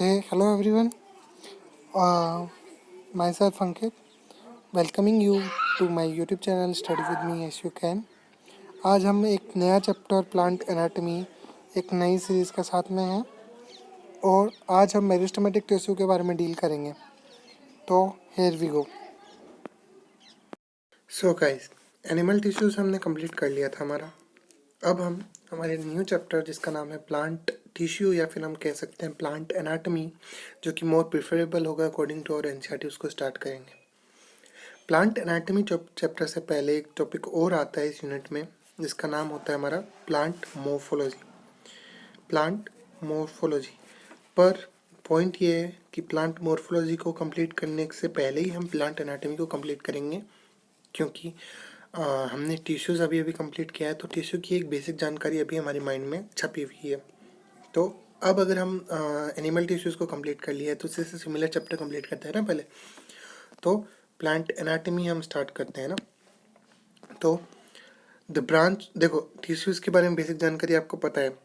Hey, hello everyone. Uh, Myself Ankit, welcoming you to my YouTube channel Study with me as you can. आज हम एक नया chapter plant anatomy एक नई series के साथ में हैं और आज हम मेरिस्टेमेटिक टिश्यू के बारे में डील करेंगे. तो here we go. So guys, animal tissues हमने कंप्लीट कर लिया था हमारा. अब हम हमारे न्यू चैप्टर जिसका नाम है प्लांट टिश्यू या फिर हम कह सकते हैं प्लांट एनाटॉमी, जो कि मोर प्रिफरेबल होगा अकॉर्डिंग टू आवर एनसीईआरटी, उसको स्टार्ट करेंगे. प्लांट एनाटॉमी चैप्टर से पहले एक टॉपिक और आता है इस यूनिट में जिसका नाम होता है हमारा प्लांट मोर्फोलॉजी. प्लांट मोर्फोलॉजी पर पॉइंट ये है कि प्लांट मोर्फोलॉजी को कंप्लीट करने से पहले ही हम प्लांट एनाटॉमी को कंप्लीट करेंगे, क्योंकि हमने टिश्यूज़ अभी अभी कंप्लीट किया है, तो टिश्यू की एक बेसिक जानकारी अभी हमारे माइंड में छपी हुई है. तो अब अगर हम एनिमल टिश्यूज़ को कंप्लीट कर लिया है तो उससे सिमिलर चैप्टर कंप्लीट करते हैं ना पहले. तो प्लांट एनाटॉमी हम स्टार्ट करते हैं ना. तो द ब्रांच, देखो टिश्यूज़ के बारे में बेसिक जानकारी आपको पता है.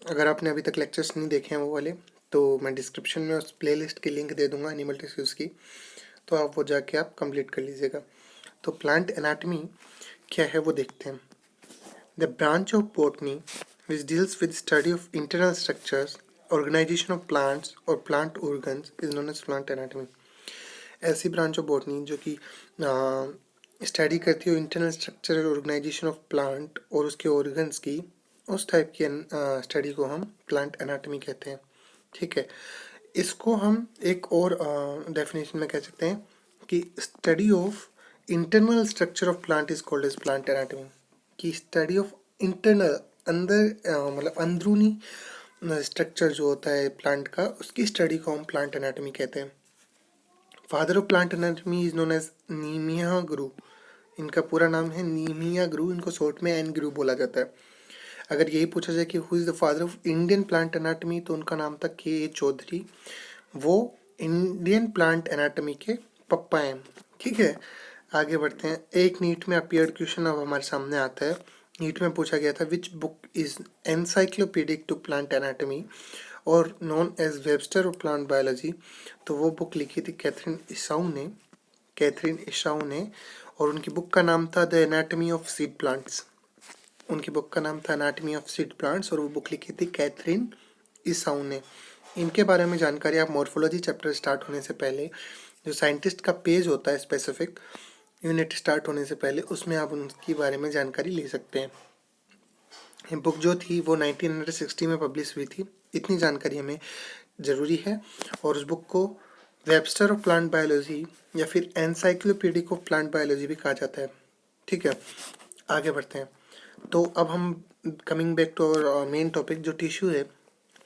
अगर आपने अभी तक लेक्चर्स नहीं देखे हैं वो वाले, तो मैं डिस्क्रिप्शन में उस प्लेलिस्ट की लिंक दे दूंगा एनिमल टिश्यूज़ की, तो आप वो जाके आप कंप्लीट कर लीजिएगा. तो प्लांट एनाटॉमी क्या है वो देखते हैं. The branch of botany which deals with study of internal structures, organization of plants or plant organs is known as plant anatomy. ऐसी ब्रांच ऑफ बॉटनी जो कि स्टडी करती है इंटरनल स्ट्रक्चर और ऑर्गेनाइजेशन ऑफ प्लांट और उसके organs की, उस टाइप की स्टडी को हम प्लांट एनाटॉमी कहते हैं. ठीक है, इसको हम एक और डेफिनेशन में कह सकते हैं कि study of internal structure of plant is called as plant anatomy. कि स्टडी ऑफ इंटरनल, अंदर मतलब अंदरूनी स्ट्रक्चर जो होता है प्लांट का, उसकी स्टडी को हम प्लांट एनाटॉमी कहते हैं. Father of plant anatomy is known as Nehemiah Grew. इनका पूरा नाम है नीमिया गुरु, इनको शॉर्ट में एन गुरु बोला जाता है. अगर यही पूछा जाए कि who is the father of Indian plant anatomy, तो उनका नाम था के चौधरी. वो इंडियन प्लांट एनाटॉमी के पप्पा हैं. ठीक है, आगे बढ़ते हैं. एक नीट में अपीयर्ड क्वेश्चन अब हमारे सामने आता है. नीट में पूछा गया था which book is encyclopaedic to plant anatomy और known as Webster of plant biology. तो वो बुक लिखी थी कैथरीन इशाऊ ने, और उनकी बुक का नाम था the anatomy of seed plants. उनकी बुक का नाम था एनाटॉमी ऑफ सीड प्लांट्स और वो बुक लिखी थी कैथरीन इशाऊ ने. इनके बारे में जानकारी आप मॉर्फोलॉजी चैप्टर स्टार्ट होने से पहले, जो साइंटिस्ट का पेज होता है स्पेसिफिक यूनिट स्टार्ट होने से पहले, उसमें आप उनके बारे में जानकारी ले सकते हैं. ये बुक जो थी वो 1960 में पब्लिश हुई थी. इतनी जानकारी हमें ज़रूरी है. और उस बुक को वेबस्टर ऑफ प्लांट बायोलॉजी या फिर एनसाइक्लोपीडिक ऑफ प्लांट बायोलॉजी भी कहा जाता है. ठीक है, आगे बढ़ते हैं. तो अब हम coming back to our main topic जो टिश्यू है.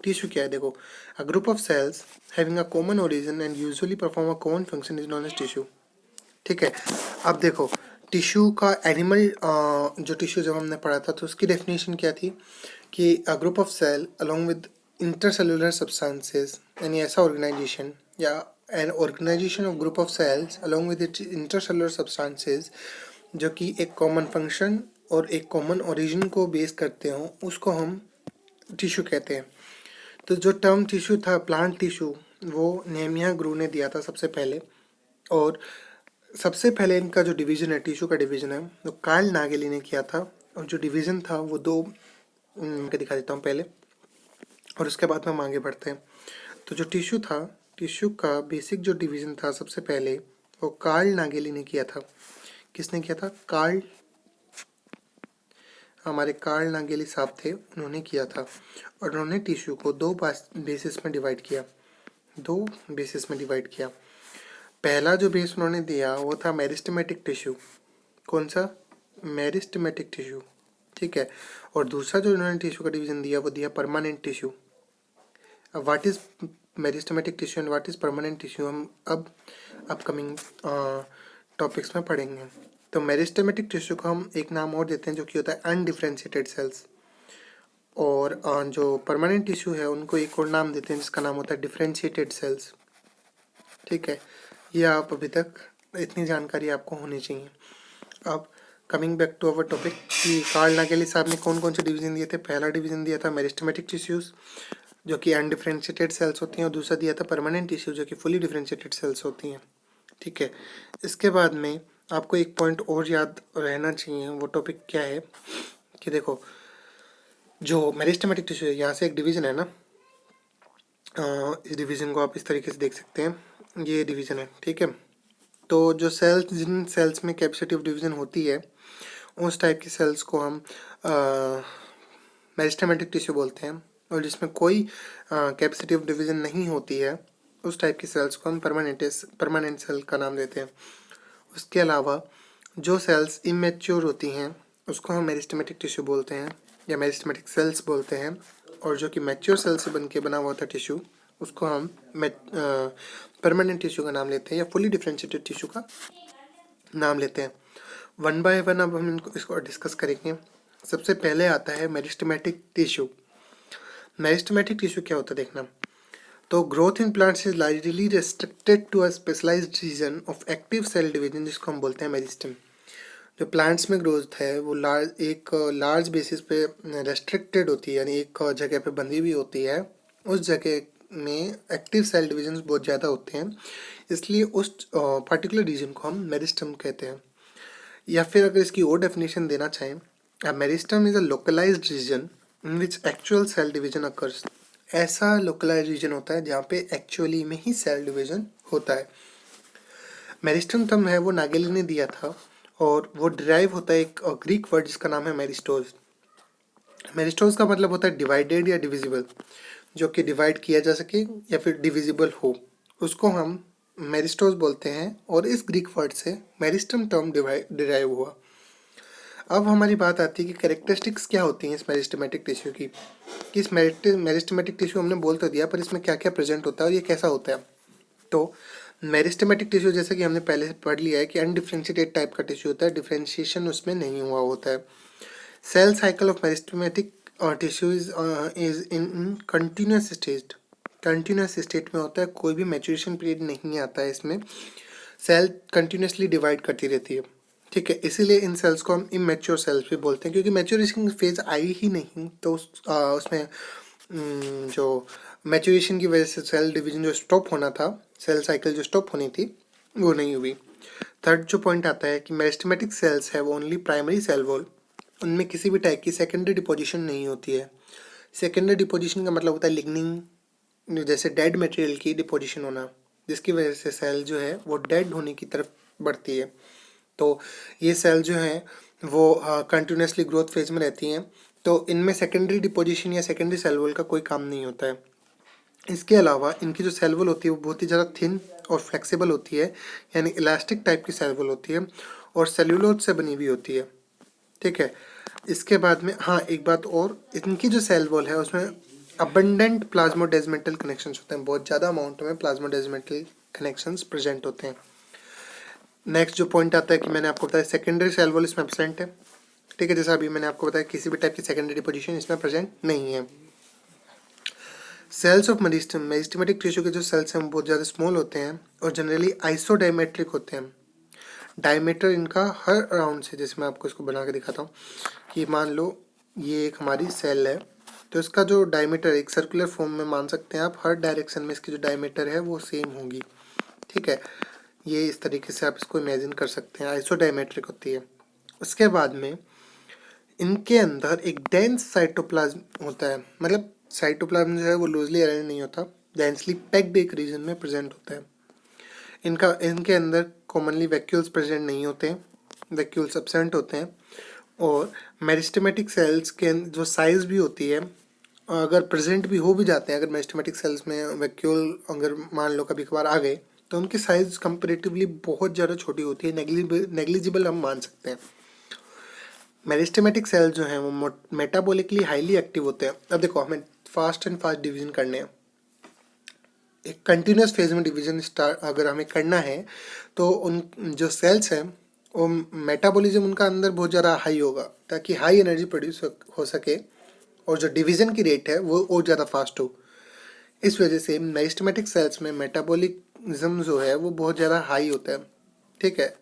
टिश्यू क्या है? देखो, a group of cells having a common origin and usually perform a common function is known as tissue. ठीक है, अब देखो टिश्यू का एनिमल जो टिश्यू जब हमने पढ़ा था तो उसकी डेफिनेशन क्या थी कि a group of cell along with intercellular substances, यानी ऐसा ऑर्गेनाइजेशन या an organisation of group of cells along with its intercellular substances जो कि एक कॉमन फंक्शन और एक कॉमन ओरिजिन को बेस करते हों, उसको हम टिश्यू कहते हैं. तो जो टर्म टिश्यू था, प्लांट टिश्यू, वो नेमिया ग्रू ने दिया था सबसे पहले. और सबसे पहले इनका जो डिवीज़न है, टिश्यू का डिवीज़न है, वो कार्ल नागेली ने किया था. और जो डिवीज़न था वो दो मैं दिखा देता हूँ पहले, और उसके बाद में हम आगे बढ़ते हैं. तो जो टिश्यू था, टिश्यू का बेसिक जो डिवीज़न था सबसे पहले, वो कार्ल नागेली ने किया था. किसने किया था? हमारे कार्ल नागेली साहब थे, उन्होंने किया था. और उन्होंने टिश्यू को दो बेसिस में डिवाइड किया. पहला जो बेस उन्होंने दिया वो था मेरिस्टेमेटिक टिश्यू. कौन सा? Meristematic tissue. ठीक है, और दूसरा जो उन्होंने टिश्यू का डिवीजन दिया वो दिया परमानेंट टिश्यू. अब what is meristematic tissue and what is permanent tissue हम अब अपकमिंग टॉपिक्स में पढ़ेंगे. तो मेरिस्टेमेटिक टिश्यू को हम एक नाम और देते हैं जो कि होता है अनडिफरेंशिएटेड सेल्स. और जो परमानेंट टिश्यू है उनको एक और नाम देते हैं जिसका नाम होता है डिफरेंशिएटेड सेल्स. ठीक है, ये आप अभी तक इतनी जानकारी आपको होनी चाहिए. अब coming back to our topic कि कार्ल नागेली साहब ने कौन कौन से डिवीज़न दिए थे. पहला डिवीज़न दिया था मेरिस्टेमेटिक टिश्यूज़, जो कि अनडिफरेंशिएटेड सेल्स होती हैं, और दूसरा दिया था परमानेंट टिश्यू जो कि फुली डिफरेंशिएटेड सेल्स होती हैं। ठीक है, इसके बाद में आपको एक पॉइंट और याद रहना चाहिए, वो टॉपिक क्या है कि देखो जो मेरिस्टेमेटिक टिश्यू है, यहाँ से एक डिवीजन है ना, इस डिवीजन को आप इस तरीके से देख सकते हैं, ये डिवीजन है। ठीक है, तो जो सेल्स, जिन सेल्स में कैपेसिटी ऑफ डिवीजन होती है, उस टाइप की सेल्स को हम मेरिस्टेमेटिक टिश्यू बोलते हैं, और जिसमें कोई कैपेसिटी ऑफ डिवीजन नहीं होती है, उस टाइप की सेल्स को हम परमानेंट सेल का नाम देते हैं। उसके अलावा जो सेल्स इमेच्योर होती हैं उसको हम मेरिस्टेमेटिक टिश्यू बोलते हैं या मेरिस्टेमेटिक सेल्स बोलते हैं, और जो कि मैच्योर सेल से बन के बना हुआ था टिश्यू, उसको हम परमानेंट टिश्यू का नाम लेते हैं या फुली डिफरेंशिएटेड टिश्यू का नाम लेते हैं। वन बाय वन अब हम इसको डिस्कस करेंगे। सबसे पहले आता है मेरिस्टेमेटिक टिश्यू। मेरिस्टेमेटिक टिश्यू क्या होता है देखना, तो growth in plants is largely restricted to a specialised region of active cell division, जिसको हम बोलते हैं मेरिस्टेम। जो प्लांट्स में ग्रोथ है वो एक लार्ज बेसिस पे रेस्ट्रिक्टेड होती है, यानी एक जगह पे बंधी हुई होती है। उस जगह में एक्टिव सेल डिवीजन बहुत ज़्यादा होते हैं, इसलिए उस पर्टिकुलर रीजन को हम मेरिस्टेम कहते हैं। या फिर अगर इसकी और डेफिनेशन देना चाहें, a meristem is a localised region in which actual cell division occurs. ऐसा लोकलाइज्ड रीजन होता है जहाँ पे एक्चुअली में ही सेल डिवीजन होता है। मेरिस्टेम टर्म है वो नागेली ने दिया था, और वो डिराइव होता है एक ग्रीक वर्ड जिसका नाम है मेरिस्टोज। मेरिस्टोज का मतलब होता है डिवाइडेड या डिविजिबल, जो कि डिवाइड किया जा सके या फिर डिविजिबल हो, उसको हम मेरिस्टोज बोलते हैं, और इस ग्रीक वर्ड से मेरिस्टम टर्म डिराइव हुआ। अब हमारी बात आती है कि कैरेक्टरिस्टिक्स क्या होती हैं इस मेरिस्टेमेटिक टिश्यू की, कि इस मेरिस्टेमेटिक टिश्यू हमने बोल तो दिया, पर इसमें क्या क्या प्रेजेंट होता है और ये कैसा होता है। तो मेरिस्टेमेटिक टिश्यू जैसे कि हमने पहले पढ़ लिया है कि अनडिफरेंशिएटेड टाइप का टिश्यू होता है, डिफरेंशिएशन उसमें नहीं हुआ होता है। Cell cycle of meristematic tissue is in continuous state, continuous state में होता है, कोई भी मैच्योरेशन पीरियड नहीं आता है इसमें, सेल कंटिन्यूसली डिवाइड करती रहती है। ठीक है, इसीलिए इन सेल्स को हम इमेच्योर सेल्स भी बोलते हैं, क्योंकि मैच्योरेशन फेज आई ही नहीं, तो उसमें जो मैच्योरेशन की वजह से सेल डिवीजन जो स्टॉप होना था, सेल साइकिल जो स्टॉप होनी थी, वो नहीं हुई। थर्ड जो पॉइंट आता है कि मेरिस्टेमेटिक सेल्स है वो ओनली प्राइमरी सेल वॉल, उनमें किसी भी टाइप की सेकेंडरी डिपोजिशन नहीं होती है। सेकेंडरी डिपोजिशन का मतलब होता है लिग्निन, जैसे डेड मटेरियल की डिपोजिशन होना, जिसकी वजह से सेल जो है वो डेड होने की तरफ बढ़ती है। तो ये सेल जो हैं वो कंटिन्यूसली ग्रोथ फेज में रहती हैं, तो इनमें सेकेंडरी डिपोजिशन या सेकेंडरी सेल वॉल का कोई काम नहीं होता है। इसके अलावा इनकी जो सेल वॉल होती है वो बहुत ही ज़्यादा थिन और फ्लेक्सिबल होती है, यानी इलास्टिक टाइप की सेल वॉल होती है, और सेल्यूलोज से बनी हुई होती है। ठीक है, इसके बाद में हाँ एक बात और, इनकी जो सेल वॉल है उसमें अबंडेंट प्लाज्मोडेजमेंटल कनेक्शंस होते हैं, बहुत ज़्यादा अमाउंट में प्लाज्मोडेजमेंटल कनेक्शंस प्रेजेंट होते हैं। नेक्स्ट जो पॉइंट आता है कि मैंने आपको बताया सेकेंडरी सेल वॉल इसमें एब्सेंट है। ठीक है, जैसा अभी मैंने आपको बताया किसी भी टाइप की सेकेंडरी पोजीशन इसमें प्रेजेंट नहीं है। सेल्स ऑफ मेरिस्टेमेटिक टिश्यू के जो सेल्स हैं वो बहुत ज़्यादा स्मॉल होते हैं और जनरली आइसोडायमेट्रिक होते हैं। डायमीटर इनका हर अराउंड से, जैसे मैं आपको इसको बना के दिखाता हूँ कि मान लो ये एक हमारी सेल है, तो इसका जो डायमीटर एक सर्कुलर फॉर्म में मान सकते हैं आप, हर डायरेक्शन में इसकी जो डायमीटर है वो सेम होगी। ठीक है, ये इस तरीके से आप इसको इमेजिन कर सकते हैं, आइसोडायमेट्रिक होती है। उसके बाद में इनके अंदर एक डेंस साइटोप्लाज्म होता है, मतलब साइटोप्लाज्म जो है वो लूजली अरेंज नहीं होता, डेंसली पैक्ड एक रीजन में प्रेजेंट होता है। इनके अंदर कॉमनली वैक्यूल्स प्रेजेंट नहीं होते हैं, वैक्यूल्स एब्सेंट होते हैं। और मेरिस्टेमेटिक सेल्स के जो साइज भी होती है, अगर प्रेजेंट भी हो भी जाते हैं, अगर मेरिस्टेमेटिक सेल्स में वैक्यूल अगर मान लो कभी कभार आ गए, तो उनकी साइज कंपेरेटिवली बहुत ज़्यादा छोटी होती है, नेग्लिजिबल हम मान सकते हैं। मेरिस्टेमेटिक सेल जो हैं वो मेटाबॉलिकली हाईली एक्टिव होते हैं। अब देखो, हमें फास्ट डिवीजन करने हैं, एक कंटिन्यूस फेज में डिवीजन स्टार्ट अगर हमें करना है, तो उन जो सेल्स हैं वो मेटाबॉलिज्म उनका अंदर बहुत ज़्यादा हाई होगा, ताकि हाई एनर्जी प्रोड्यूस हो सके, और जो डिवीज़न की रेट है वो और ज़्यादा फास्ट हो। इस वजह से मेरिस्टेमेटिक सेल्स में मेटाबॉलिज्म जो है वो बहुत ज़्यादा हाई होता है। ठीक है,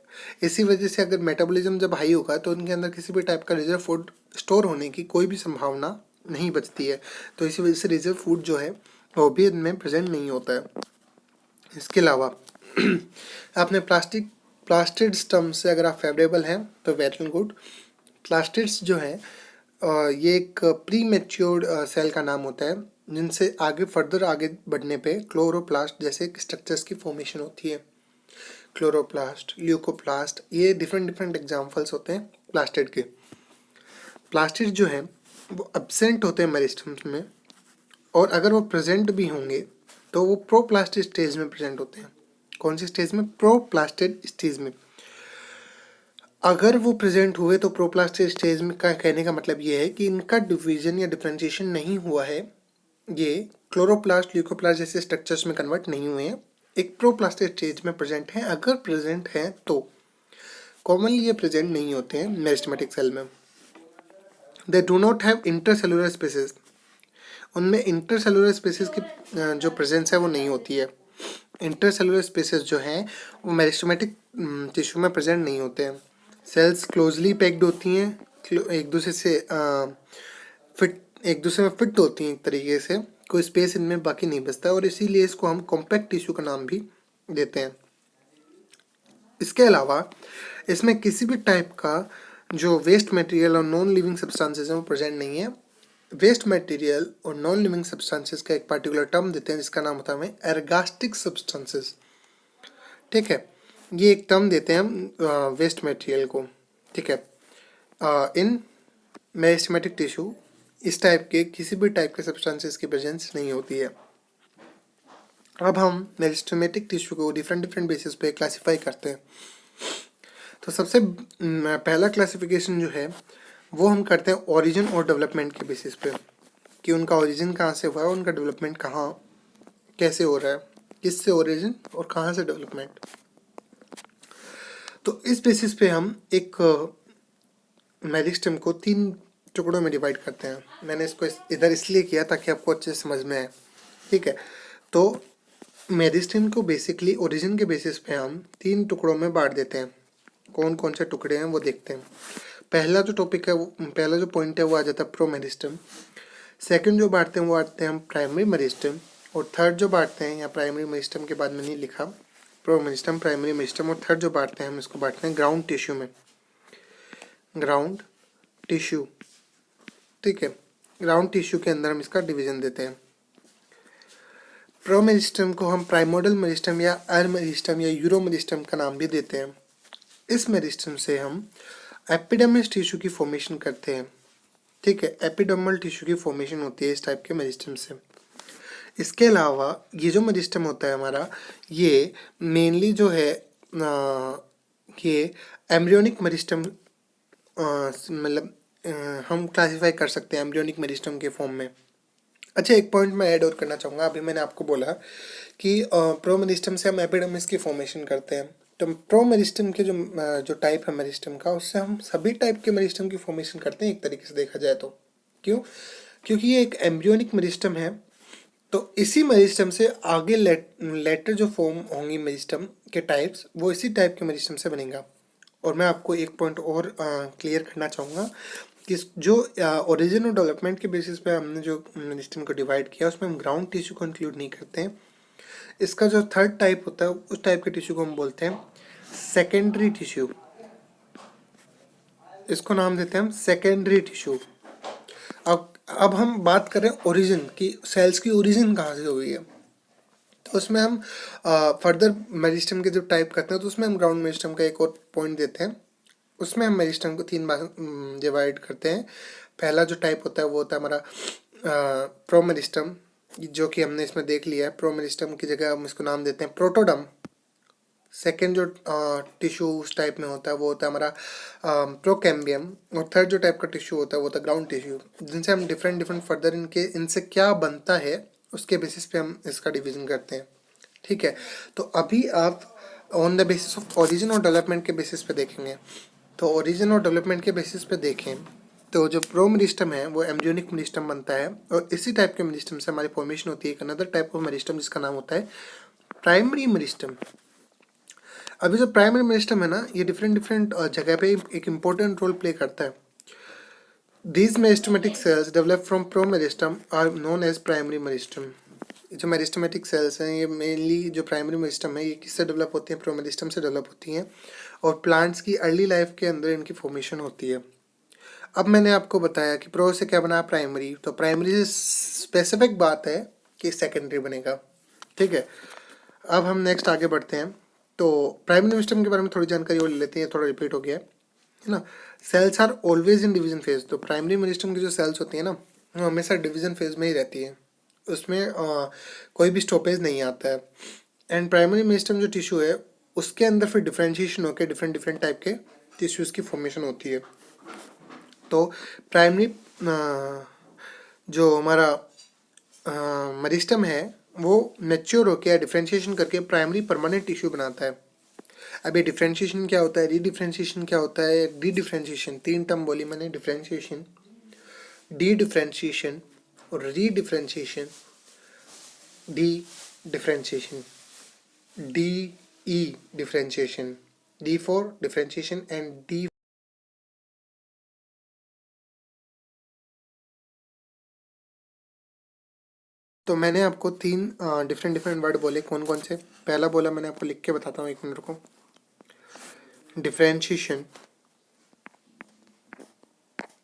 इसी वजह से अगर मेटाबॉलिज्म जब हाई होगा तो उनके अंदर किसी भी टाइप का रिजर्व फूड स्टोर होने की कोई भी संभावना नहीं बचती है, तो इसी वजह से रिजर्व फूड जो है वो भी इनमें प्रेजेंट नहीं होता है। इसके अलावा आपने प्लास्टिड स्टम्प से अगर आप फेवरेबल हैं तो वेरी गुड। प्लास्टिड्स जो है ये एक प्री मैच्योर्ड सेल का नाम होता है, जिनसे फर्दर आगे बढ़ने पे क्लोरोप्लास्ट जैसे स्ट्रक्चर्स की फॉर्मेशन होती है। क्लोरोप्लास्ट, ल्यूकोप्लास्ट, ये डिफरेंट डिफरेंट एग्जांपल्स होते हैं प्लास्टिड के। प्लास्टिड जो है वो एब्सेंट होते हैं मेरिस्टम्स में, और अगर वो प्रेजेंट भी होंगे तो वो प्रोप्लास्टिड स्टेज में प्रेजेंट होते हैं। कौन सी स्टेज में? प्रोप्लास्टिड स्टेज में। अगर वो प्रेजेंट हुए तो प्रोप्लास्टिड स्टेज में का कहने का मतलब ये है कि इनका डिवीजन या डिफरेंशिएशन नहीं हुआ है, ये क्लोरोप्लास्ट ल्यूकोप्लास्ट जैसे स्ट्रक्चर्स में कन्वर्ट नहीं हुए हैं, एक प्रोप्लास्टिड स्टेज में प्रेजेंट है। अगर प्रेजेंट है तो कॉमनली ये प्रेजेंट नहीं होते हैं मेरिस्टेमेटिक सेल में। They do not have intercellular spaces, उनमें इंटरसेलुलर स्पेसेस की जो प्रेजेंस है वो नहीं होती है। इंटरसेलुलर स्पेसेस जो हैं वो मेरिस्टेमेटिक टिश्यू में प्रेजेंट नहीं होते हैं। सेल्स क्लोजली पैक्ड होती हैं, एक दूसरे से एक दूसरे में फिट होती हैं एक तरीके से, कोई स्पेस इनमें बाकी नहीं बचता, और इसीलिए इसको हम कॉम्पैक्ट टिश्यू का नाम भी देते हैं। इसके अलावा इसमें किसी भी टाइप का जो वेस्ट मटेरियल और नॉन लिविंग सब्सटेंसेस हैं वो प्रेजेंट नहीं है। वेस्ट मटेरियल और नॉन लिविंग सब्सटेंसेस का एक पर्टिकुलर टर्म देते हैं जिसका नाम होता है हमें एर्गास्टिक सब्सटेंसेस। ठीक है, ये एक टर्म देते हैं हम वेस्ट मटेरियल को। ठीक है, इन मेरिस्टेमेटिक टिश्यू इस टाइप के किसी भी टाइप के सब्सटेंसेस की प्रेजेंस नहीं होती है। अब हम मेरिस्टेमेटिक टिश्यू को डिफरेंट डिफरेंट बेसिस पे क्लासिफाई करते हैं। तो सबसे पहला क्लासिफिकेशन जो है वो हम करते हैं ओरिजिन और डेवलपमेंट के बेसिस पे, कि उनका ओरिजिन कहाँ से हुआ है, उनका डेवलपमेंट कहाँ कैसे हो रहा है, किससे ओरिजिन और कहाँ से डेवलपमेंट। तो इस बेसिस पे हम एक मेरिस्टेम को 3 टुकड़ों में डिवाइड करते हैं। मैंने इसको इधर इसलिए किया ताकि आपको अच्छे से समझ में आए। ठीक है, तो मेरिस्टेम को बेसिकली ओरिजिन के बेसिस पे हम 3 टुकड़ों में बांट देते हैं। कौन कौन से टुकड़े हैं वो देखते हैं। पहला जो टॉपिक है पहला जो पॉइंट है वो आ जाता है प्रो मेरिस्टेम। सेकंड जो बांटते हैं वो बांटते हैं हम प्राइमरी मेरिस्टेम, और थर्ड जो बांटते हैं, या प्राइमरी मेरिस्टेम के बाद में नहीं लिखा, प्रो मेरिस्टेम, प्राइमरी मेरिस्टेम, और थर्ड जो बांटते हैं हम इसको बांटते हैं ग्राउंड टिश्यू में। ग्राउंड टिश्यू, ठीक है, ग्राउंड टिश्यू के अंदर हम इसका डिवीजन देते हैं। प्रो मेरिस्टेम को हम प्राइमोडल मेरिस्टेम या एर मेरिस्टेम या यूरो मेरिस्टेम का नाम भी देते हैं। इस मेरिस्टेम से हम एपिडर्मिस टिश्यू की फॉर्मेशन करते हैं। ठीक है, एपिडर्मल टिश्यू की फॉर्मेशन होती है इस टाइप के मेरिस्टेम से। इसके अलावा ये जो मेरिस्टेम होता है हमारा, ये मेनली जो है ये एम्ब्रियोनिक मेरिस्टेम, मतलब हम क्लासिफाई कर सकते हैं एम्ब्रियोनिक मेरिस्टेम के फॉर्म में। अच्छा, एक पॉइंट मैं ऐड और करना चाहूँगा। अभी मैंने आपको बोला कि प्रो मेरिस्टेम से हम एपिडर्मिस की फॉर्मेशन करते हैं। तो प्रो मेरिस्टेम के जो टाइप है मेरिस्टेम का, उससे हम सभी टाइप के मेरिस्टेम की फॉर्मेशन करते हैं एक तरीके से देखा जाए तो। क्यों? क्योंकि ये एक एम्ब्रियोनिक मेरिस्टेम है, तो इसी मेरिस्टेम से आगे लेटर जो फॉर्म होंगी मेरिस्टेम के टाइप्स, वो इसी टाइप के मेरिस्टेम से बनेगा। और मैं आपको एक पॉइंट और क्लियर करना चाहूँगा कि जो ओरिजिन और डेवलपमेंट के बेसिस पे हमने जो मेरिस्टेम को डिवाइड किया, उसमें हम ग्राउंड टिश्यू को इंक्लूड नहीं करते हैं। इसका जो थर्ड टाइप होता है उस टाइप के टिश्यू को हम बोलते हैं सेकेंडरी टिश्यू। इसको नाम देते हैं हम सेकेंडरी टिश्यू। अब हम बात करें ओरिजिन की, सेल्स की ओरिजिन कहाँ से हुई है, तो उसमें हम फर्दर मेरिस्टेम के जब टाइप करते हैं तो उसमें हम ग्राउंड मेरिस्टेम का एक और पॉइंट देते हैं। उसमें हम मेरिस्टेम को 3 बार डिवाइड करते हैं। पहला जो टाइप होता है वो होता है हमारा प्रो मेरिस्टेम, जो कि हमने इसमें देख लिया है। प्रो मेरिस्टेम की जगह हम इसको नाम देते हैं प्रोटोडम। सेकेंड जो टिश्यू उस टाइप में होता है वो होता है हमारा प्रोकैम्बियम, और थर्ड जो टाइप का टिश्यू होता है वो होता है ग्राउंड टिश्यू, जिनसे हम डिफरेंट फर्दर इनसे क्या बनता है उसके बेसिस पे हम इसका डिवीजन करते हैं। ठीक है, तो अभी आप on the basis of origin और डेवलपमेंट के बेसिस पे देखेंगे। तो ओरिजिन और डेवलपमेंट के बेसिस पे देखें तो जो प्रो मेरिस्टेम है वो एम्ब्रियोनिक मेरिस्टेम बनता है, और इसी टाइप के मेरिस्टेम से हमारी फॉर्मेशन होती है एक अनदर टाइप ऑफ मेरिस्टेम जिसका नाम होता है प्राइमरी मेरिस्टेम। अभी जो प्राइमरी मेरिस्टेम है ना, ये डिफरेंट जगह पे एक इम्पोर्टेंट रोल प्ले करता है। These meristematic cells develop from promeristem are known as primary meristem. जो मेरिस्टेमेटिक सेल्स हैं ये मेनली जो प्राइमरी मेरिस्टम है ये किससे डेवलप होती हैं? प्रोमेरिस्टम से डेवलप होती हैं और प्लांट्स की अर्ली लाइफ के अंदर इनकी फॉर्मेशन होती है। अब मैंने आपको बताया कि प्रो से क्या बना प्राइमरी, तो प्राइमरी से स्पेसिफिक बात है कि सेकेंडरी बनेगा। ठीक है, अब हम नेक्स्ट आगे बढ़ते हैं। तो प्राइमरी मेरिस्टम के बारे में थोड़ी जानकारी और ले लेते हैं, थोड़ा रिपीट हो गया है ना। Cells are always in division phase. तो प्राइमरी मेरिस्टम की जो सेल्स होती है ना वो हमेशा डिवीजन फेज में ही रहती है, उसमें कोई भी स्टॉपेज नहीं आता है। एंड प्राइमरी मेरिस्टम जो टिश्यू है उसके अंदर फिर डिफ्रेंशिएशन होकर डिफरेंट डिफरेंट टाइप के टिश्यूज़ की फॉर्मेशन होती है। तो प्राइमरी जो हमारा मेरिस्टम है वो मैच्योर होकर डिफ्रेंशिएशन करके प्राइमरी परमानेंट टिश्यू बनाता है। अब ये डिफ्रेंशिएशन क्या होता है, रीडिफ्रेंशिएशन क्या होता है, डी डिफ्रेंशिएशन, तीन टर्म बोली मैंने, डिफ्रेंशिएशन, डी डिफ्रेंशिएशन और redifferentiation, D differentiation, D E differentiation, D for differentiation and D. तो मैंने आपको तीन डिफरेंट डिफरेंट वर्ड बोले, कौन कौन से? पहला बोला मैंने आपको, लिख के बताता हूँ, एक मिनट को। डिफ्रेंशिएशन,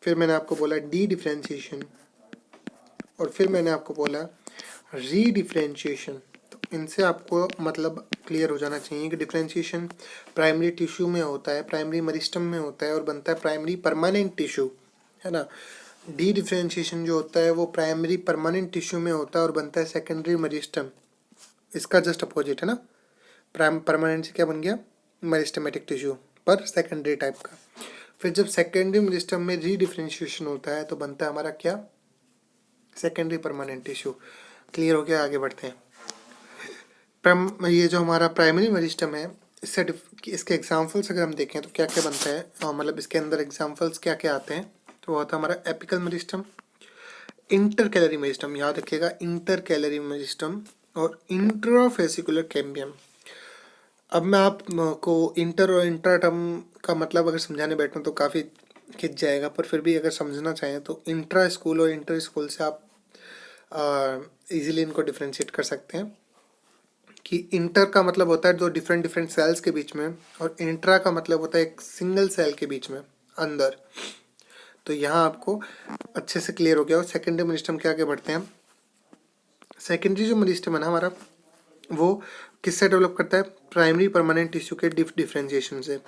फिर मैंने आपको बोला डी डिफ्रेंशिएशन और फिर मैंने आपको बोला री डिफ्रेंशिएशन। तो इनसे आपको मतलब क्लियर हो जाना चाहिए कि डिफ्रेंशिएशन प्राइमरी टिश्यू में होता है, प्राइमरी मेरिस्टम में होता है और बनता है प्राइमरी परमानेंट टिश्यू, है ना। डी डिफ्रेंशिएशन जो होता है वो प्राइमरी परमानेंट टिश्यू में होता है और बनता है सेकेंडरी मेरिस्टम। इसका जस्ट अपोजिट है ना, परमानेंट से क्या बन गया? मेरिस्टेमेटिक टिश्यू, पर सेकेंडरी टाइप का। फिर जब सेकेंडरी मेरिस्टम में री डिफ्रेंशिएशन होता है तो बनता है हमारा क्या? Secondary permanent tissue. क्लियर हो गया? आगे बढ़ते हैं। ये जो हमारा प्राइमरी मेरिस्टम है इससे इसके एग्जाम्पल्स अगर हम देखें तो क्या क्या बनता है, मतलब इसके अंदर एग्जाम्पल्स क्या क्या आते हैं, तो होता है हमारा apical meristem, inter calorie meristem, याद रखिएगा, इंटर कैलरी मेरिस्टम और इंट्राफेसिकुलर कैम्बियम। अब मैं आपको इंटर और इंट्रा टर्म का मतलब अगर समझाने बैठूं तो काफ़ी खिंच जाएगा, पर फिर भी अगर समझना चाहें तो इंट्रा स्कूल और इंटर स्कूल से आप इजीली इनको डिफ्रेंशिएट कर सकते हैं कि इंटर का मतलब होता है दो डिफरेंट डिफरेंट सेल्स के बीच में और इंट्रा का मतलब होता है एक सिंगल सेल के बीच में अंदर। तो यहाँ आपको अच्छे से क्लियर हो गया। और सेकेंडरी मेरिस्टम के आगे बढ़ते हैं। सेकेंडरी जो मेरिस्टम है ना हमारा वो किससे डेवलप करता है? प्राइमरी परमानेंट टिश्यू के डिफरेंशिएशन से।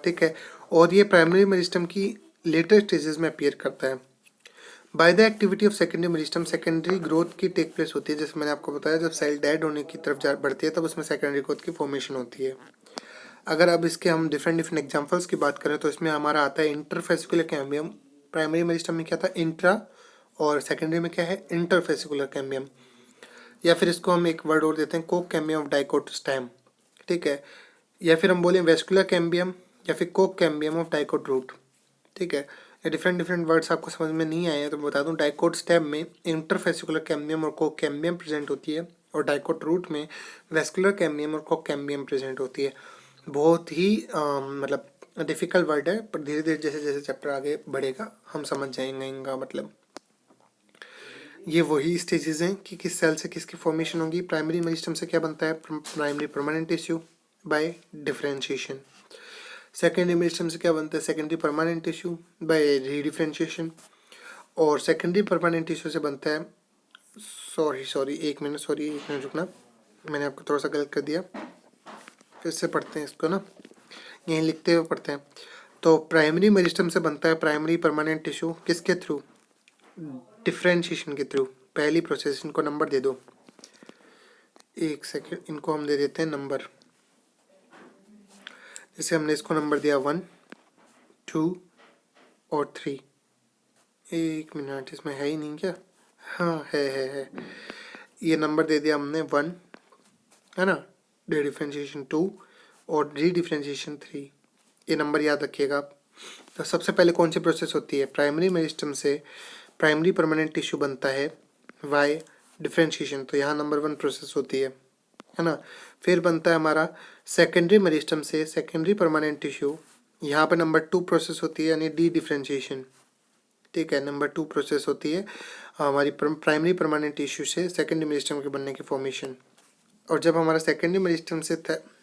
ठीक है, और ये प्राइमरी मेरिस्टम की लेटर स्टेजेस में अपीयर करता है। By the activity of secondary meristem secondary growth की टेक प्लेस होती है। जैसे मैंने आपको बताया जब सेल डेड होने की तरफ बढ़ती है तब उसमें सेकेंडरी ग्रोथ की फॉर्मेशन होती है। अगर अब इसके हम डिफरेंट डिफरेंट एग्जांपल्स की बात करें तो इसमें हमारा आता है इंटरफेसिकुलर कैम्बियम। प्राइमरी मेरिस्टम में क्या था? इंट्रा, और सेकेंडरी में क्या है? Interfascicular cambium. या फिर इसको हम एक वर्ड और देते हैं, Coke cambium of dicot stem. ठीक है, या फिर हम बोलें वेस्कुलर कैम्बियम या फिर कोक कैम्बियम ऑफ डाइकोट रूट। ठीक है, ये डिफरेंट डिफरेंट वर्ड्स आपको समझ में नहीं आए हैं तो बता दूं, डाइकोट स्टेम में इंटरफेसिकुलर कैम्बियम और कोक कैम्बियम प्रेजेंट होती है और डाइकोट रूट में वेस्कुलर कैम्बियम और कोक कैम्बियम प्रेजेंट होती है। बहुत ही मतलब डिफिकल्ट वर्ड है, पर धीरे धीरे जैसे जैसे चैप्टर आगे बढ़ेगा हम समझ जाएंगे इनका मतलब। ये वही स्टेजेस हैं कि किस सेल से किसकी फॉर्मेशन होगी। प्राइमरी मेरिस्टम से क्या बनता है? Primary permanent tissue bye differentiation. Secondary meristem से क्या बनता है? Secondary permanent tissue bye रीडिफरेंशिएशन। और सेकेंडरी परमानेंट टिश्यू से बनता है, एक मिनट रुकना, मैंने आपको थोड़ा सा गलत कर दिया, फिर से पढ़ते हैं इसको ना, यहीं लिखते हुए पढ़ते हैं। तो प्राइमरी मेरिस्टम से बनता है प्राइमरी परमानेंट टिश्यू किसके थ्रू? डिफ्रेंशिएशन के थ्रू। पहली प्रोसेस, इनको नंबर दे दो, एक सेकेंड, इनको हम दे देते हैं नंबर। जैसे हमने इसको नंबर दिया 1, 2 और 3। एक मिनट, इसमें है ही नहीं क्या? हाँ है। ये नंबर दे दिया हमने 1, है ना, डी डिफ्रेंशिएशन 2 और री डिफ्रेंशिएशन 3। ये नंबर याद रखिएगा आप। तो सबसे पहले कौन सी प्रोसेस होती है? प्राइमरी मेरिस्टम से प्राइमरी परमानेंट टिश्यू बनता है वाई डिफ्रेंशिएशन, तो यहाँ नंबर 1 प्रोसेस होती है ना। फिर बनता है हमारा सेकेंडरी मेरिस्टम से सेकेंडरी परमानेंट टिश्यू, यहाँ पर नंबर 2 प्रोसेस होती है यानी डी डिफ्रेंशिएशन। ठीक है। नंबर 2 प्रोसेस होती है हमारी प्राइमरी परमानेंट टिश्यू से सेकेंडरी मेरिस्टम के बनने की फॉर्मेशन। और जब हमारा सेकेंडरी मेरिस्टम से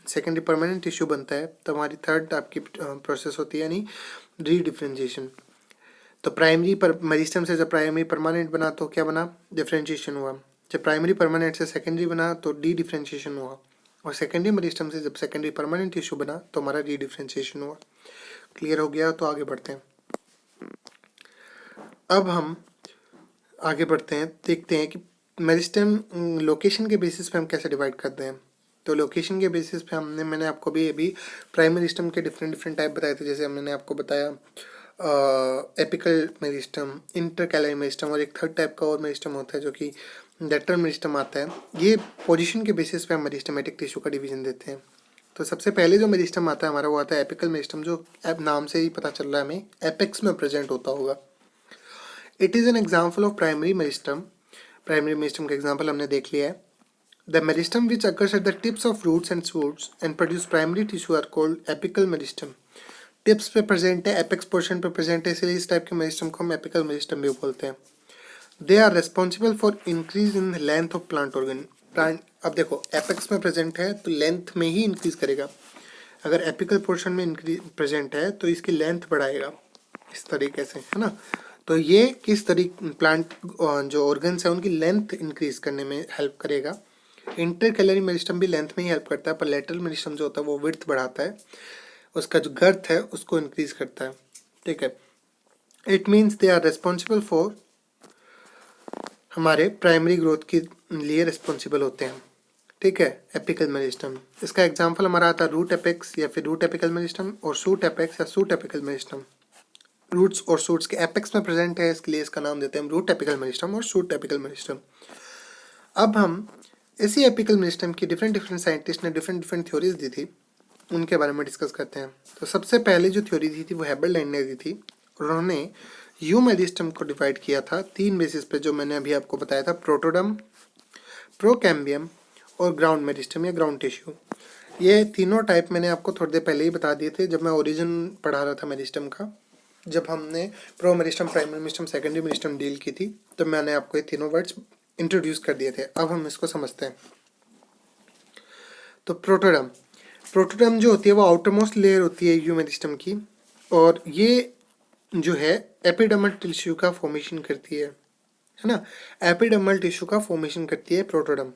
सेकेंडरी परमानेंट टिश्यू बनता है तो हमारी थर्ड आपकी प्रोसेस होती है यानी री डिफ्रेंशिएशन। तो प्राइमरी मेरिस्टम से जब प्राइमरी परमानेंट बना तो क्या बना, डिफ्रेंशिएशन हुआ। जब प्राइमरी परमानेंट से सेकेंडरी बना तो डी डिफ्रेंशिएशन हुआ। और सेकेंडरी मेरिस्टम से जब सेकेंडरी परमानेंट टिश्यू बना तो हमारा री डिफ्रेंशिएशन हुआ। क्लियर हो गया? तो आगे बढ़ते हैं। अब हम आगे बढ़ते हैं, देखते हैं कि मेरिस्टम लोकेशन के बेसिस पे हम कैसे डिवाइड करते हैं। तो लोकेशन के बेसिस पे मैंने आपको भी अभी प्राइमरी मेरिस्टम के डिफरेंट टाइप बताए थे। जैसे मैंने आपको बताया एपिकल मेरिस्टम, इंटरकैलरी मेरिस्टम, और एक थर्ड टाइप का और मेरिस्टम होता है जो कि लेटरल मेरिस्टम आता है। ये पोजीशन के बेसिस पे हम मेरिस्टमेटिक टिश्यू का डिवीजन देते हैं। तो सबसे पहले जो मेरिस्टम आता है हमारा वो आता है एपिकल मेरिस्टम, जो नाम से ही पता चल रहा है हमें एपेक्स में प्रेजेंट होता होगा। It is an example of primary meristem. Primary meristem का एग्जाम्पल हमने देख लिया है। The meristem which occurs at the tips of roots and shoots and produce primary tissue are called apical meristem. Tips पे present है, apex portion पे present है, इसलिए इस टाइप के मेरिस्टम को हम एपिकल मेरिस्टम भी बोलते हैं। They are responsible for increase in length of plant organ. Plant, अब देखो एपेक्स में प्रेजेंट है तो लेंथ में ही इंक्रीज करेगा। अगर एपिकल पोर्शन में इंक्रीज प्रेजेंट है तो इसकी लेंथ बढ़ाएगा, इस तरीके से, है ना। तो ये किस तरीके प्लांट जो ऑर्गन्स है उनकी लेंथ इंक्रीज करने में हेल्प करेगा। इंटरकैलरी मेरिस्टम भी लेंथ में ही हेल्प करता है, पर लेटरल मेरिस्टम जो होता है वो विड्थ बढ़ाता है, उसका जो गर्थ है उसको इंक्रीज करता है। ठीक है। It means they are responsible for, हमारे प्राइमरी ग्रोथ के लिए रिस्पॉन्सिबल होते हैं। ठीक है, एपिकल मेरिस्टम। इसका एग्जांपल हमारा आता है रूट एपेक्स या फिर रूट एपिकल मेरिस्टम, और सूट एपेक्स या सूट एपिकल मेरिस्टम। रूट्स और सूट्स के एपेक्स में प्रेजेंट है, इसके लिए इसका नाम देते हैं रूट एपिकल मेरिस्टम और सूट एपिकल मेरिस्टम। अब हम इसी एपिकल मेरिस्टम की डिफरेंट साइंटिस्ट ने डिफरेंट थ्योरीज दी थी, उनके बारे में डिस्कस करते हैं। तो सबसे पहले जो थ्योरी दी थी वो हेबरलैंड ने दी थी। उन्होंने यू मेरिस्टम को डिवाइड किया था 3 बेसिस पे, जो मैंने अभी आपको बताया था, प्रोटोडम, प्रोकैम्बियम और ग्राउंड मेरिस्टम या ग्राउंड टिश्यू। ये तीनों टाइप मैंने आपको थोड़ी देर पहले ही बता दिए थे जब मैं ओरिजिन पढ़ा रहा था मेरिस्टम का। जब हमने pro meristem, primary meristem, secondary meristem deal की थी तो मैंने आपको ये तीनों वर्ड्स इंट्रोड्यूस कर दिए थे। अब हम इसको समझते हैं। तो प्रोटोडम, प्रोटोडम जो होती है वो आउटर मोस्ट लेयर होती है यू मेरिस्टम की, और ये जो है एपिडर्मल टिश्यू का फॉर्मेशन करती है ना। एपिडर्मल टिश्यू का फॉर्मेशन करती है प्रोटोडम।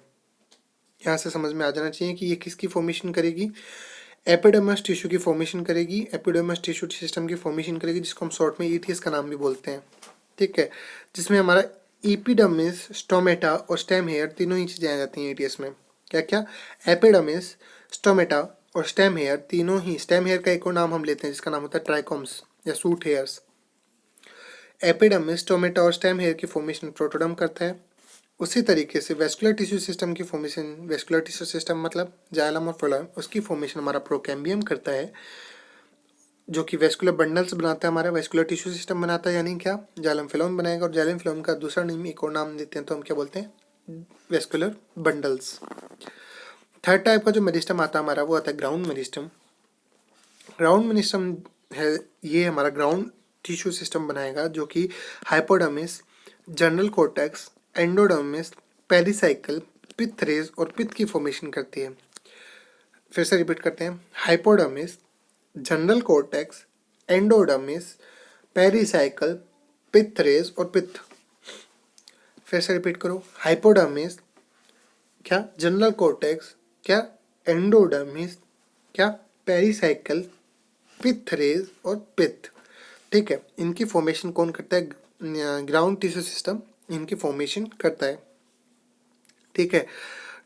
यहाँ से समझ में आ जाना चाहिए कि ये किसकी फॉर्मेशन करेगी, एपिडर्मस टिश्यू की फॉर्मेशन करेगी, एपिडर्मस टिश्यू सिस्टम की फॉर्मेशन करेगी, जिसको हम शॉर्ट में ईटीएस का नाम भी बोलते हैं। ठीक है, जिसमें हमारा एपिडर्मिस, स्टोमेटा और स्टेम हेयर तीनों ही चीज़ें आ जाती हैं ईटीएस में। क्या क्या? एपिडर्मिस, स्टोमेटा और स्टेम हेयर तीनों ही। स्टेम हेयर का एक और नाम हम लेते हैं जिसका नाम होता है ट्राइकोम्स या सूट हेयर्स। एपिडर्मिस, स्टोमेटा और स्टेम हेयर की फॉर्मेशन प्रोटोडम करता है। उसी तरीके से वेस्कुलर टिश्यू सिस्टम की फॉर्मेशन, वेस्कुलर टिश्यू सिस्टम मतलब जाइलम और फ्लोएम, उसकी फॉर्मेशन हमारा प्रोकैम्बियम करता है, जो कि वेस्कुलर बंडल्स बनाता है, हमारा वेस्कुलर टिश्यू सिस्टम बनाता है। यानी क्या? जाइलम फ्लोएम बनाएगा, और जाइलम फ्लोएम का दूसरा नाम, एक और नाम देते हैं तो हम क्या बोलते हैं? Vascular bundles. थर्ड टाइप का जो मेरिस्टम आता है हमारा वो आता है ग्राउंड मेरिस्टम। ग्राउंड मेरिस्टम है, ये हमारा ग्राउंड टिश्यू सिस्टम बनाएगा, जो कि hypodermis, general cortex, endodermis, pericycle, pith rays और पिथ की फॉर्मेशन करती है। फिर से रिपीट करते हैं। Hypodermis, general cortex, endodermis, pericycle, pith rays और पिथ। फिर से रिपीट करो। हाइपोडर्मिस, क्या? जनरल कॉर्टेक्स, क्या? एंडोडर्मिस, क्या? पेरिसाइकल, पिथ रेज और पिथ। ठीक है, इनकी फॉर्मेशन कौन करता है? ग्राउंड टिश्यू सिस्टम इनकी फॉर्मेशन करता है। ठीक है।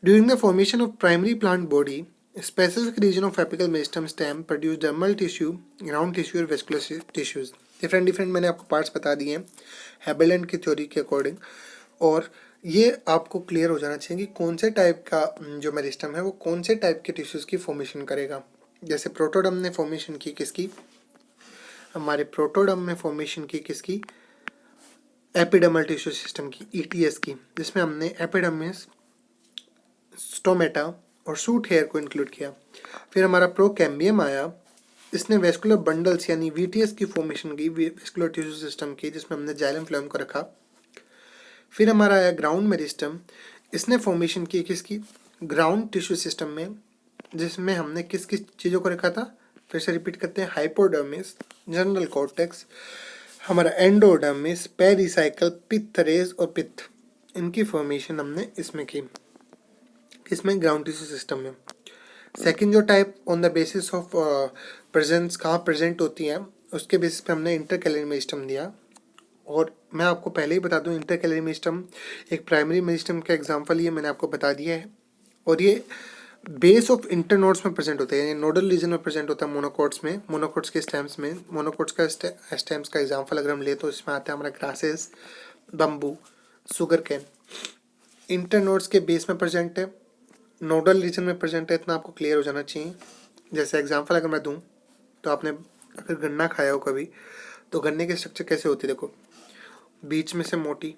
During the formation of primary plant body, specific region of apical meristem stem produce dermal tissue, ground tissue और वेस्कुलर टिश्यूज। डिफरेंट मैंने आपको पार्ट्स बता दिए हैं हेबरलैंड की थ्योरी के अकॉर्डिंग, और ये आपको क्लियर हो जाना चाहिए कि कौन से टाइप का जो मेरिस्टम है वो कौन से टाइप के टिश्यूज की फॉर्मेशन करेगा। जैसे प्रोटोडम ने फॉर्मेशन की किसकी? हमारे प्रोटोडम में फॉर्मेशन की किसकी? एपिडर्मल टिश्यू सिस्टम की, ईटीएस की, जिसमें हमने एपिडर्मिस, स्टोमेटा और सूट हेयर को इंक्लूड किया। फिर हमारा प्रोकैम्बियम आया, इसने वेस्कुलर बंडल्स यानी वीटीएस की फॉर्मेशन की, वेस्कुलर टिश्यू सिस्टम की, जिसमें हमने जाइलम फ्लोएम को रखा। फिर हमारा आया ग्राउंड मेरिस्टम, इसने फॉर्मेशन की किसकी, ग्राउंड टिश्यू सिस्टम में, जिसमें हमने किस किस चीज़ों को रखा था, फिर से रिपीट करते हैं, हाइपोडर्मिस, जनरल कॉर्टेक्स, हमारा एंडोडर्मिस, पेरिसाइकल, पित्त रेस और पित्त, इनकी फॉर्मेशन हमने इसमें की, इसमें ग्राउंड टिश्यू सिस्टम में। सेकंड जो type on the basis of presence, कहाँ प्रेजेंट होती हैं उसके बेसिस पे हमने इंटरकैलरी मेरिस्टम दिया। और मैं आपको पहले ही बता दूं, इंटरकैलरी मेरिस्टम एक प्राइमरी मेरिस्टम का एग्जांपल ये मैंने आपको बता दिया है, और ये बेस ऑफ इंटरनोड्स में प्रेजेंट होते हैं, यानी नोडल रीजन में प्रेजेंट होता है मोनोकोट्स में, मोनोकोट्स के स्टेम्स में। मोनोकोट्स का स्टेम्स का एग्जांपल अगर हम ले तो इसमें आता है हमारा grasses, bamboo, sugar cane. Internodes के बेस में प्रेजेंट है, नोडल रीजन में प्रेजेंट है, इतना आपको क्लियर हो जाना चाहिए। जैसे एग्जांपल अगर मैं दूं तो आपने अगर गन्ना खाया हो कभी, तो गन्ने की स्ट्रक्चर कैसे होती है, देखो बीच में से मोटी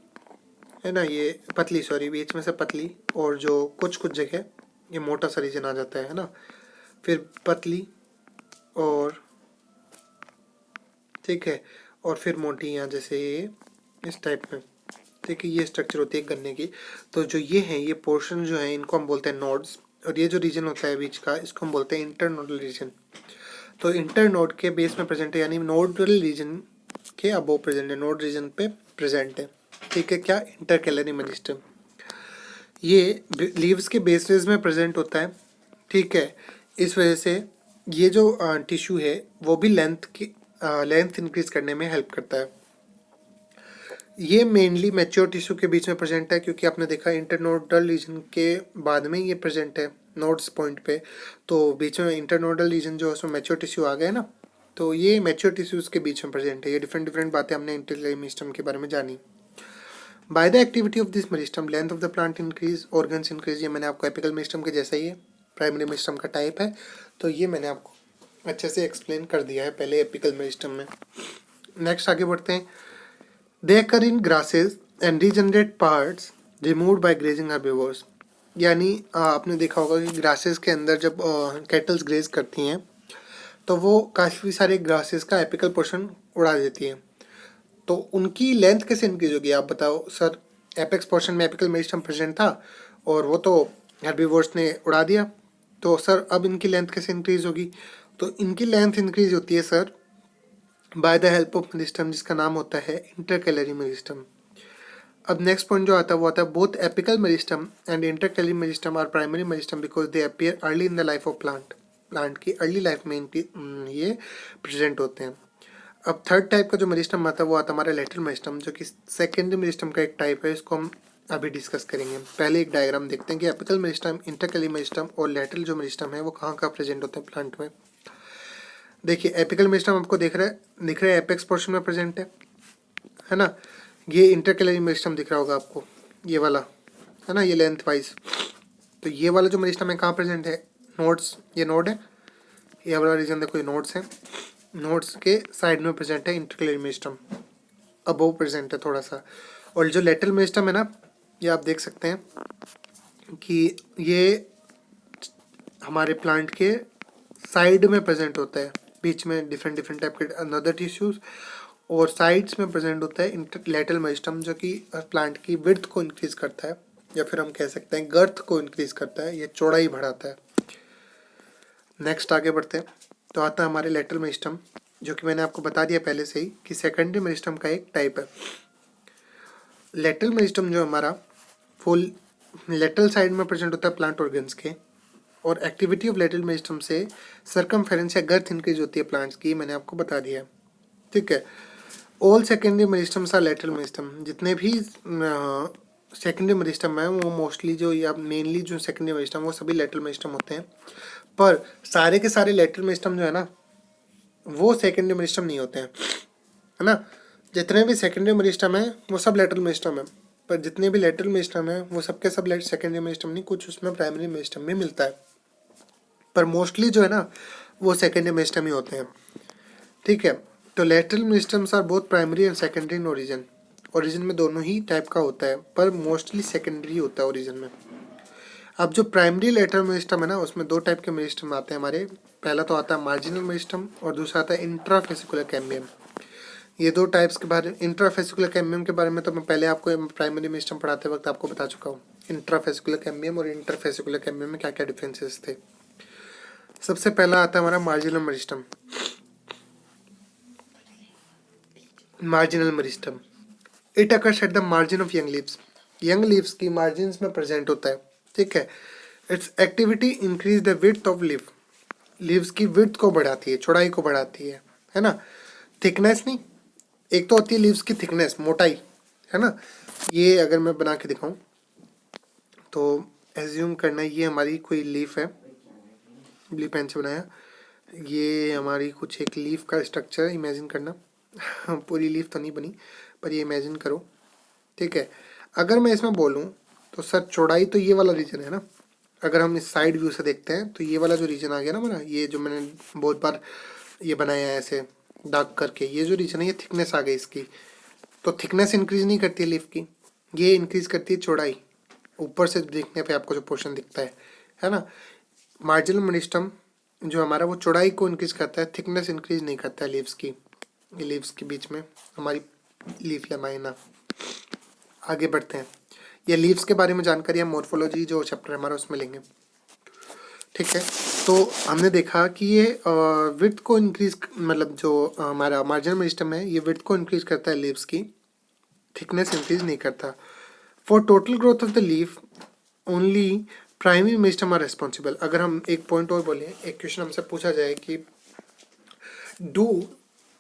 है ना, ये पतली, सॉरी बीच में से पतली, और जो कुछ कुछ जगह ये मोटा सा रीजन आ जाता है ना, फिर पतली और ठीक है, और फिर मोटी यहाँ जैसे ये इस टाइप में, ठीक है, ये स्ट्रक्चर होती है गन्ने की। तो जो ये है, ये पोर्शन जो है इनको हम बोलते हैं नोड्स, और ये जो रीजन होता है बीच का इसको हम बोलते हैं इंटरनोडल रीजन। तो इंटरनोड के बेस में प्रेजेंट है, यानी नोडल रीजन के अबोव प्रेजेंट है, नोड रीजन पे प्रेजेंट है, ठीक है। क्या, इंटरकैलरी मेरिस्टम, ये लीव्स के बेसेस में प्रेजेंट होता है, ठीक है। इस वजह से ये जो टिश्यू है वो भी लेंथ इंक्रीज करने में हेल्प करता है। ये मेनली मैच्योर टिश्यू के बीच में प्रेजेंट है, क्योंकि आपने देखा इंटरनोडल रीजन के बाद में ये प्रेजेंट है नोड्स पॉइंट पे, तो बीच में इंटरनोडल रीजन जो है उसमें मैच्योर टिश्यू आ गए ना, तो ये मैच्योर टिश्यूज के बीच में प्रेजेंट है। ये डिफरेंट डिफरेंट बातें हमने इंटरकैलरी मेरिस्टम के बारे में जानी। By the activity of this meristem length of the plant increase, organs increase, ये मैंने आपको एपिकल मेरिस्टम के जैसा ही है, प्राइमरी मेरिस्टम का टाइप है, तो ये मैंने आपको अच्छे से एक्सप्लेन कर दिया है पहले एपिकल मेरिस्टम में। नेक्स्ट आगे बढ़ते हैं। They occur in grasses and regenerate parts removed by grazing herbivores, यानी आपने देखा होगा कि ग्रासेस के अंदर जब कैटल्स ग्रेज करती हैं तो वो काफ़ी सारे ग्रासेस का एपिकल पोर्शन उड़ा देती हैं, तो उनकी लेंथ कैसे इंक्रीज होगी, आप बताओ सर। एपेक्स पोर्शन में एपिकल मेरिस्टम प्रेजेंट था और वो तो हर्बिवोर्स ने उड़ा दिया, तो सर अब इनकी लेंथ कैसे इंक्रीज होगी, तो इनकी लेंथ इंक्रीज होती है sir by the help of meristem, जिसका नाम होता है इंटरकैलरी मेरिस्टम। अब नेक्स्ट पॉइंट जो आता है वो आता है both apical meristem and intercalary meristem are primary meristem because they appear early in the life of plant, plant की अर्ली लाइफ में इनकी ये प्रेजेंट होते हैं। अब थर्ड टाइप का जो मेरिस्टम आता है वो आता है हमारा लेटरल मेरिस्टम, जो कि सेकेंडरी मेरिस्टम का एक टाइप है, इसको हम अभी डिस्कस करेंगे। पहले एक डायग्राम देखते हैं कि एपिकल मेरिस्टम, इंटरकैलरी मेरिस्टम और लेटरल जो मेरिस्टम है वो कहाँ कहाँ प्रेजेंट होते हैं प्लांट में। देखिए एपिकल मेरिस्टम आपको दिख रहा है एपेक्स पोर्शन में प्रेजेंट है ना। ये इंटरकैलरी मेरिस्टम दिख रहा होगा आपको, ये वाला है ना, ये लेंथ वाइज। तो ये वाला जो मेरिस्टम है कहाँ प्रेजेंट है, नोड्स, ये नोड है, ये वाला रीजन देखो ये नोड्स है, नोड्स के साइड में प्रेजेंट है इंटरकैलरी मेरिस्टम, अबोव प्रेजेंट है थोड़ा सा। और जो लेटरल मेरिस्टम है ना, ये आप देख सकते हैं कि ये हमारे प्लांट के साइड में प्रेजेंट होता है, बीच में डिफरेंट डिफरेंट टाइप के अनदर टिश्यूज, और साइड्स में प्रेजेंट होता है लेटरल मेरिस्टम, जो कि प्लांट की विड्थ को इंक्रीज करता है, या फिर हम कह सकते हैं गर्थ को इंक्रीज करता है, ये चौड़ाई बढ़ाता है। नेक्स्ट आगे बढ़ते हैं, तो आता है हमारे लेटरल मेरिस्टम, जो कि मैंने आपको बता दिया पहले से ही कि सेकेंडरी मेरिस्टम का एक टाइप है। लेटरल मेरिस्टम जो हमारा फुल लेटरल साइड में प्रेजेंट होता है प्लांट ऑर्गन्स के, और एक्टिविटी ऑफ लेटरल मेरिस्टम से सरकमफेरेंस या गर्थ इंक्रीज होती है प्लांट्स की, मैंने आपको बता दिया है, ठीक है। All secondary meristems are lateral meristem, जितने भी सेकेंडरी मेरिस्टम है वो मोस्टली जो या मेनली जो सेकेंडरी मेरिस्टम वो सभी लेटरल मेरिस्टम होते हैं, पर सारे के सारे लेटरल मेरिस्टम जो है ना वो सेकेंडरी मेरिस्टम नहीं होते हैं, है ना। जितने भी सेकेंडरी मेरिस्टम है वो सब लेटरल मेरिस्टम है, पर जितने भी लेटरल मेरिस्टम है वो सबके सब सेकेंडरी मेरिस्टम नहीं, कुछ उसमें प्राइमरी मेरिस्टम भी मिलता है, पर मोस्टली जो है ना वो सेकेंडरी मेरिस्टम ही होते हैं, ठीक है। तो lateral meristems are both primary and secondary in origin, origin में दोनों ही टाइप का होता है, पर मोस्टली सेकेंडरी होता है ओरिजिन में। अब जो प्राइमरी लेटरल मेरिस्टम है ना, उसमें दो टाइप के मेरिस्टम आते हैं हमारे। पहला तो आता है मार्जिनल मेरिस्टम और दूसरा आता है इंट्राफेसिकुलर कैम्बियम। ये दो टाइप्स के बारे, इंट्राफेसिकुलर कैम्बियम के बारे में तो मैं पहले आपको प्राइमरी मेरिस्टम पढ़ाते वक्त आपको बता चुका हूँ। इंट्राफेसिकुलर कैम्बियम और इंटरफेसिकुलर कैम्बियम में क्या क्या डिफरेंसेस थे। सबसे पहला आता है हमारा marginal meristem. Marginal meristem, it occurs at the margin of young leaves. Young leaves की मार्जिन्स में प्रेजेंट होता है, ठीक है। It's activity increase the width of leave. Leaves की विड्थ को बढ़ाती है, चौड़ाई को बढ़ाती है ना। थिकनेस नहीं, एक तो होती है लीव्स की थिकनेस, मोटाई, है ना। ये अगर मैं बना के दिखाऊं तो एज्यूम करना ये हमारी कोई लीफ है, ब्लू पेन से बनाया। ये हमारी कुछ एक लीफ का स्ट्रक्चर इमेजिन करना। पूरी लीफ तो नहीं बनी, पर ये इमेजिन करो, ठीक है। अगर मैं इसमें बोलूं तो सर चौड़ाई तो ये वाला रीजन है ना। अगर हम इस साइड व्यू से देखते हैं तो ये वाला जो रीजन आ गया ना हमारा, ये जो मैंने बहुत बार ये बनाया है ऐसे दाग करके, ये जो रीजन है ये थिकनेस आ गई इसकी। तो थिकनेस इंक्रीज नहीं करती है लीफ की, ये इंक्रीज करती है चौड़ाई। ऊपर से देखने पे आपको जो पोर्शन दिखता है ना। मार्जिनल मेरिस्टम जो हमारा वो चौड़ाई को इंक्रीज करता है, थिकनेस इंक्रीज नहीं करता है लीव्स की। ये लीव्स के बीच में हमारी लीफ लेमाइना। आगे बढ़ते हैं, ये लीव्स के बारे में जानकारी हम मॉर्फोलॉजी जो चैप्टर हमारा उसमें लेंगे, ठीक है। तो हमने देखा कि ये विड्थ को इंक्रीज, मतलब जो हमारा मार्जिनल मेरिस्टम है ये विड्थ को इंक्रीज करता है लीव्स की, थिकनेस इंक्रीज नहीं करता। For total growth of the leaf only primary meristem are responsible. अगर हम एक पॉइंट और बोले, एक क्वेश्चन हमसे पूछा जाए कि do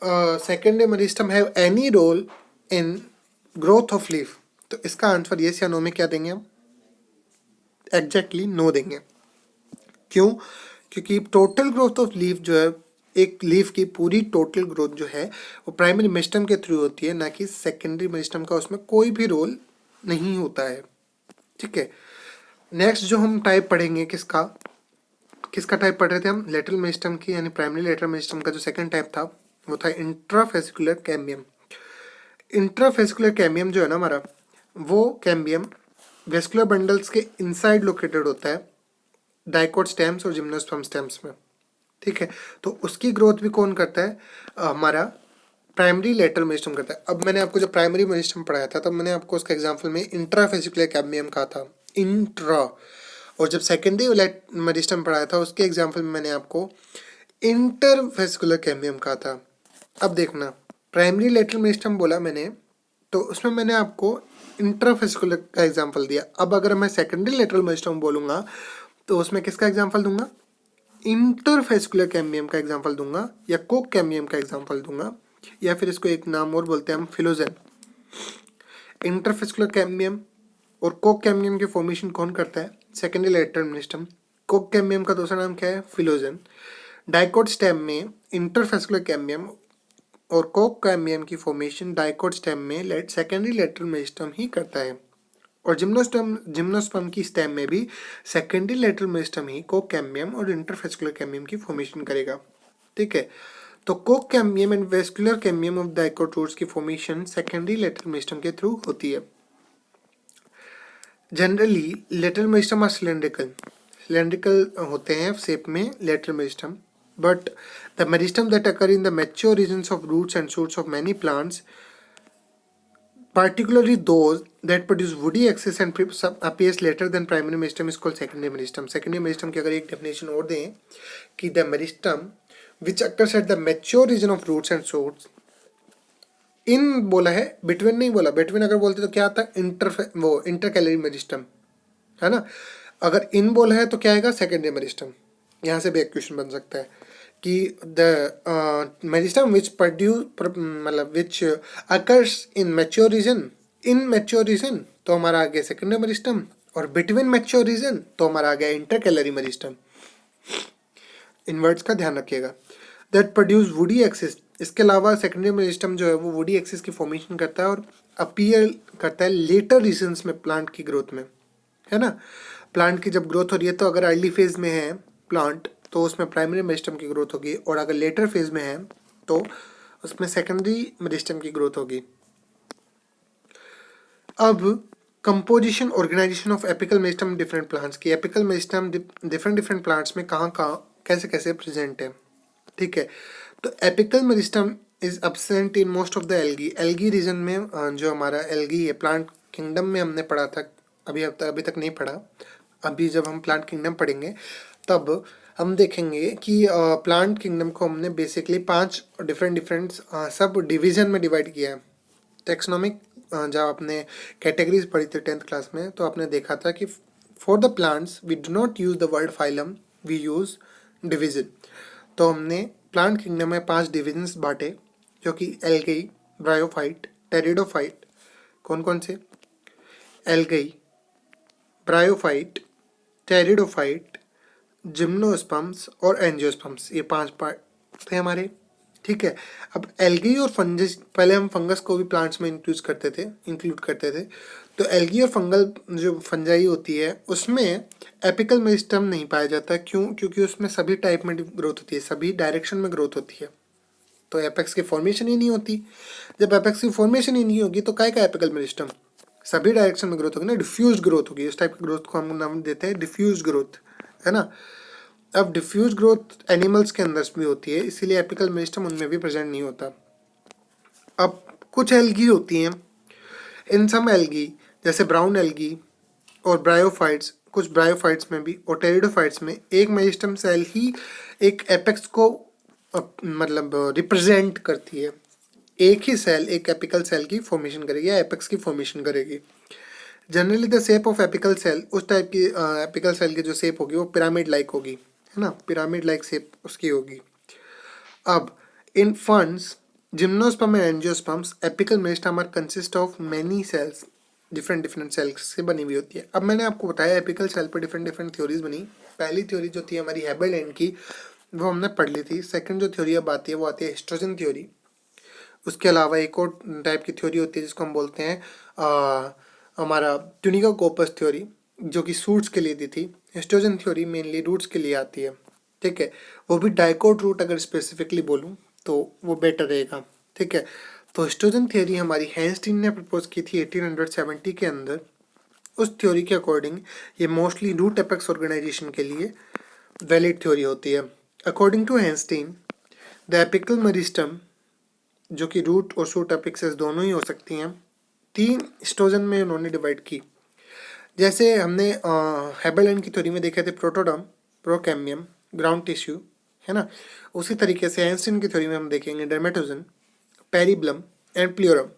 secondary meristem have any role in growth of leaf, तो इसका आंसर येस या नो में क्या देंगे हम? एग्जैक्टली नो देंगे। क्यों? क्योंकि टोटल ग्रोथ ऑफ लीफ जो है, एक लीफ की पूरी टोटल ग्रोथ जो है वो प्राइमरी मेरिस्टम के थ्रू होती है, ना कि सेकेंडरी मेरिस्टम का उसमें कोई भी रोल नहीं होता है, ठीक है। नेक्स्ट जो हम टाइप पढ़ेंगे किसका टाइप पढ़ रहे थे हम? लेटरल मेरिस्टम की, यानी प्राइमरी लेटरल मेरिस्टम का जो सेकंड टाइप था वो था इंट्राफेसिकुलर कैम्बियम। इंट्राफेसिकुलर कैम्बियम जो है ना हमारा, वो कैम्बियम वेस्कुलर बंडल्स के इनसाइड लोकेटेड होता है, डाइकोट स्टेम्स और जिम्नोस्पर्म स्टेम्स में, ठीक है। तो उसकी ग्रोथ भी कौन करता है? हमारा प्राइमरी लेटरल मेरिस्टम करता है। अब मैंने आपको जो प्राइमरी मेरिस्टम पढ़ाया था तब मैंने आपको उसका एग्जांपल में इंट्राफेसिकुलर कैम्बियम कहा था, इंट्रा। और जब सेकेंडरी मेरिस्टम पढ़ाया था उसके एग्जांपल में मैंने आपको इंटरफेसिकुलर कैम्बियम कहा था। अब देखना, प्राइमरी लेटरल मेरिस्टम बोला मैंने तो उसमें मैंने आपको इंट्राफेसिकुलर का एग्जांपल दिया। अब अगर मैं सेकेंडरी लेटरल मेरिस्टम बोलूँगा तो उसमें किसका एग्जांपल दूंगा? इंटरफेसिकुलर कैम्बियम का एग्जांपल दूंगा, या कोक कैम्बियम का एग्जांपल दूंगा, या फिर इसको एक नाम और बोलते हैं हम, फिलोजेन। इंटरफेसिकुलर कैम्बियम और कोक कैम्बियम की फॉर्मेशन कौन करता है? Secondary lateral meristem. Coke cambium का दूसरा नाम क्या है? फिलोजेन। डाइकोट स्टेम में इंटरफेसिकुलर कैम्बियम और कोक कैम्बियम की फॉर्मेशन डाइकोट स्टेम में सेकेंडरी लेटरल मेरिस्टम ही करता है, और जिम्नोस्पर्म की स्टेम में भी सेकेंडरी लेटरल मेरिस्टम ही कोक कैम्बियम और इंटरफेसिकुलर कैम्बियम की फॉर्मेशन करेगा, ठीक है। तो Coke cambium and vascular cambium of dicot roots की फॉर्मेशन सेकेंडरी लेटरल मेरिस्टम के थ्रू होती है। Generally lateral meristem are cylindrical होते हैं शेप में lateral meristem, but the meristem that occur in the mature regions of roots and shoots of many plants, particularly those that produce woody axis and appears later than primary meristem is called secondary meristem. Secondary meristem की अगर एक definition और दें कि the meristem which occurs at the mature region of roots and shoots, in बोला है, between नहीं बोला। between अगर बोलते तो क्या आता है? intercalary meristem, है ना। अगर in बोला है तो क्या आएगा? secondary meristem। यहाँ से भी एक क्वेश्चन बन सकता है कि द मेरिस्टम विच मतलब which occurs in mature region, in mature region तो हमारा आ गया सेकेंडरी मेरिस्टम, और बिटवीन मैच्योर रीजन तो हमारा आ गया इंटरकैलरी मेरिस्टम। इन वर्ड्स का ध्यान रखिएगा। दैट प्रोड्यूस वुडी एक्सिस, इसके अलावा सेकेंडरी मेरिस्टम जो है वो वुडी एक्सिस की फॉर्मेशन करता है और अपीयर करता है लेटर रीजन्स में प्लांट की ग्रोथ में, है ना। प्लांट की जब ग्रोथ हो रही है तो अगर अर्ली फेज में है प्लांट तो उसमें प्राइमरी मेरिस्टम की ग्रोथ होगी, और अगर लेटर फेज में है तो उसमें सेकेंडरी मेरिस्टम की ग्रोथ होगी। अब composition organisation of apical meristem different plants की। एपिकल मेरिस्टम डिफरेंट प्लांट्स में कहाँ कहाँ कैसे कैसे प्रेजेंट है, ठीक है। तो apical meristem is absent in most of the algae. Algae region में जो हमारा एल्गी है, प्लांट किंगडम में हमने पढ़ा था, अभी तक नहीं पढ़ा। अभी जब हम प्लांट किंगडम पढ़ेंगे तब हम देखेंगे कि प्लांट किंगडम को हमने बेसिकली 5 डिफरेंट सब डिवीजन में डिवाइड किया है। टेक्सोनोमिक जब आपने कैटेगरीज पढ़ी थी 10th क्लास में, तो आपने देखा था कि for the plants we do not use the word phylum, we use division. तो हमने प्लांट किंगडम में 5 डिविजन्स बांटे, जो कि एल्गी, ब्रायोफाइट, टेरिडोफाइट। कौन कौन से? एल्गी, ब्रायोफाइट, टेरिडोफाइट, जिम्नोस्पर्म्स और एंजियोस्पर्म्स, ये 5 पार्ट थे हमारे, ठीक है। अब एल्गी और फंगस, पहले हम फंगस को भी प्लांट्स में इंक्लूड करते थे। तो एल्गी और फंगल जो फंजाई होती है उसमें एपिकल मेरिस्टम नहीं पाया जाता। क्यों? क्योंकि उसमें सभी टाइप में ग्रोथ होती है, सभी डायरेक्शन में ग्रोथ होती है, तो एपेक्स की फॉर्मेशन ही नहीं होती। जब एपेक्स की फॉर्मेशन ही नहीं होगी तो काय का एपिकल मेरिस्टम? सभी डायरेक्शन में ग्रोथ होगी ना, डिफ्यूज ग्रोथ होगी। इस टाइप की ग्रोथ को हम नाम देते हैं डिफ्यूज ग्रोथ, है ना। अब डिफ्यूज ग्रोथ एनिमल्स के अंदर भी होती है, इसीलिए एपिकल मेरिस्टम उनमें भी प्रेजेंट नहीं होता। अब कुछ एल्गी होती हैं, इन सम एल्गी जैसे ब्राउन एल्गी और ब्रायोफाइट्स, कुछ ब्रायोफाइट्स में भी और टेरिडोफाइट्स में एक मेरिस्टम सेल ही एक एपेक्स को मतलब रिप्रेजेंट करती है। एक ही सेल एक एपिकल सेल की फॉर्मेशन करेगी या एपेक्स की फॉर्मेशन करेगी। Generally the shape of apical cell, उस टाइप की एपिकल सेल की जो शेप होगी वो पिरामिड लाइक होगी, है ना, पिरामिड लाइक शेप उसकी होगी। अब in ferns, gymnosperms and angiosperms, apical meristem are consist of many cells, different cells से बनी हुई होती है। अब मैंने आपको बताया एपिकल सेल पर डिफरेंट थ्योरीज बनी। पहली थ्योरी जो थी हमारी हैबरलैंड की, वो हमने पढ़ ली थी। सेकंड जो थ्योरी अब आती है वो आती है हिस्ट्रोजन थ्योरी। उसके अलावा एक और टाइप की थ्योरी होती है जिसको हम बोलते हैं हमारा ट्यूनिका कोपस थ्योरी, जो कि सूट्स के लिए दी थी। हिस्ट्रोजन थ्योरी मेनली रूट्स के लिए आती है, ठीक है। वो भी डाइकोट रूट अगर स्पेसिफिकली बोलूँ तो वो बेटर रहेगा, ठीक है। तो हिस्ट्रोजन थ्योरी हमारी हैंस्टीन ने प्रपोज की थी 1870 के अंदर। उस थ्योरी के अकॉर्डिंग ये मोस्टली रूट एपेक्स ऑर्गेनाइजेशन के लिए वैलिड थ्योरी होती है। According to Hanstein, the apical meristem, जो कि रूट और शूट एपिक्सेस दोनों ही हो सकती हैं, 3 हिस्टोजन में उन्होंने डिवाइड की। जैसे हमने हैबरलैंड की थ्योरी में देखे थे प्रोटोडर्म, प्रोकैम्बियम, ग्राउंड टिश्यू, है ना। उसी तरीके से हैंस्टीन की थ्योरी में हम देखेंगे डर्मेटोजन, पेरिब्लम एंड प्ल्यूरम।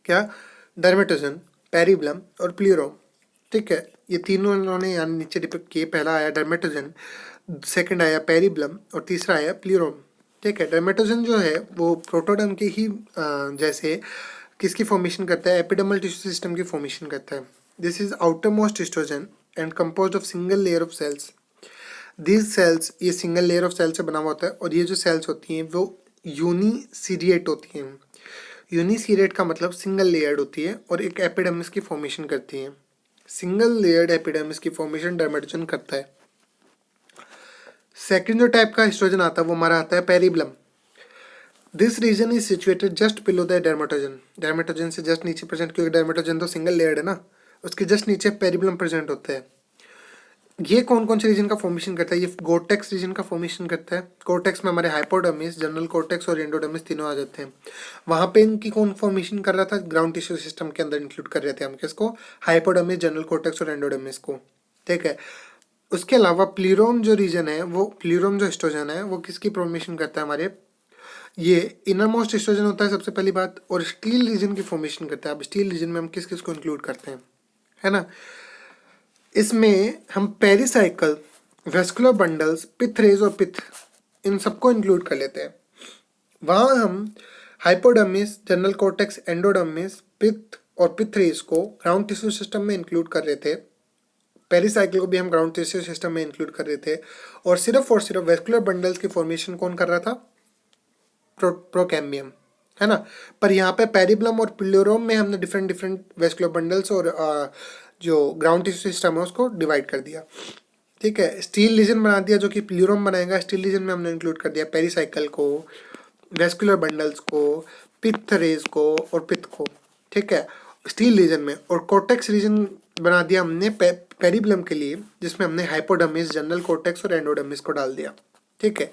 क्या? डर्मेटोजन, पेरिब्लम और प्ल्यूरम, ठीक है। ये तीनों इन्होंने यहाँ नीचे डिपिक्ट किए। पहला आया डर्मेटोजन, सेकंड आया पेरिब्लम और तीसरा आया प्ल्यूरम, ठीक है। डर्मेटोजन जो है वो प्रोटोडर्म की ही जैसे किसकी फॉर्मेशन करता है? एपिडर्मल टिश्यू सिस्टम की फॉर्मेशन करता है। This is outermost histogen and composed of single layer of cells. This cells, ये सिंगल लेयर ऑफ सेल से बना हुआ होता है और ये जो सेल्स होती हैं वो यूनिसीरिएट होती हैं। यूनिसीरिएट का मतलब सिंगल लेयर्ड होती है और एक एपिडर्मिस की फॉर्मेशन करती है। सिंगल लेयर्ड एपिडर्मिस की फॉर्मेशन डर्मेटोजन करता है। सेकंड जो टाइप का हिस्टोजन आता है वो हमारा आता है periblem. This region is situated just below the dermatogen. Dermatogen से जस्ट नीचे प्रेजेंट, क्योंकि डर्मेटोजन तो सिंगल लेयर्ड है ना, उसके जस्ट नीचे पेरिब्लम प्रेजेंट होता है। ये कौन कौन से रीजन का फॉर्मेशन करता है? ये गोर्टेक्स रीजन का फॉर्मेशन करता है। कोर्टेक्स में हमारे हाइपोडर्मिस, जनरल कोर्टेक्स और एंडोडर्मिस तीनों आ जाते हैं। वहाँ पे इनकी कौन फॉर्मेशन कर रहा था? ग्राउंड टिश्यू सिस्टम के अंदर इंक्लूड कर रहे थे हम किसको? हाइपोडर्मिस, जनरल कोर्टेक्स और एंडोडर्मिस को, ठीक है। उसके अलावा प्ल्यूरम जो रीजन है, वो प्ल्यूरम जो हिस्टोजन है वो किसकी फॉर्मेशन करता है? हमारे ये इनर मोस्ट हिस्टोजन होता है सबसे पहली बात, और स्टील रीजन की फॉर्मेशन करता है। अब स्टील रीजन में हम किस किस को इंक्लूड करते हैं, है ना। इसमें हम पेरिसाइकल, वेस्कुलर बंडल्स, पिथ रेज और पिथ, इन सबको इंक्लूड कर लेते हैं। वहाँ हम हाइपोडर्मिस, जनरल कोर्टेक्स, एंडोडर्मिस, पिथ और पिथ रेज को ग्राउंड टिश्यू सिस्टम में इंक्लूड कर रहे थे। पेरिसाइकिल को भी हम ग्राउंड टिश्यू सिस्टम में इंक्लूड कर रहे थे। और सिर्फ वेस्कुलर बंडल्स की फॉर्मेशन कौन कर रहा था? प्रोकैम्बियम, है ना। पर यहाँ पे पेरिब्लम और प्ल्यूरम में हमने डिफरेंट वेस्कुलर बंडल्स और जो ग्राउंड टिश्यू सिस्टम है उसको डिवाइड कर दिया, ठीक है। स्टील लीजन बना दिया जो कि प्ल्यूरम बनाएगा। स्टील लीजन में हमने इंक्लूड कर दिया पेरिसाइकिल को, वेस्कुलर बंडल्स को, पिथ रेज को और पिथ को, ठीक है। स्टील रीजन में, और कॉर्टेक्स रीजन बना दिया हमने पेरिबलम के लिए, जिसमें हमने हाइपोडर्मिस, जनरल कॉर्टेक्स और एंडोडर्मिस को डाल दिया। ठीक है,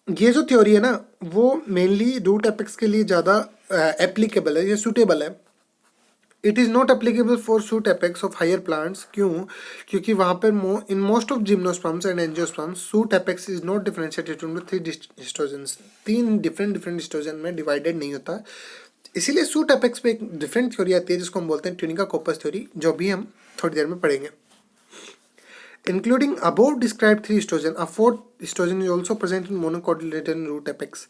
ये जो थ्योरी है ना वो मेनली रूट एपेक्स के लिए ज़्यादा एप्लीकेबल है, ये सूटेबल है। It is not applicable for shoot apex of higher plants. क्यों? क्योंकि वहाँ पर in most of gymnosperms and angiosperms shoot apex is not differentiated into 3 histogens. 3 different histogen में डिवाइडेड नहीं होता, इसीलिए सूट एपेक्स पे एक डिफरेंट थ्योरी आती है जिसको हम बोलते हैं ट्यूनिका कोपस थ्योरी, जो भी हम थोड़ी देर में पढ़ेंगे। Including above described 3 estrogen, a 4th estrogen is also present in monocotyledon root apex।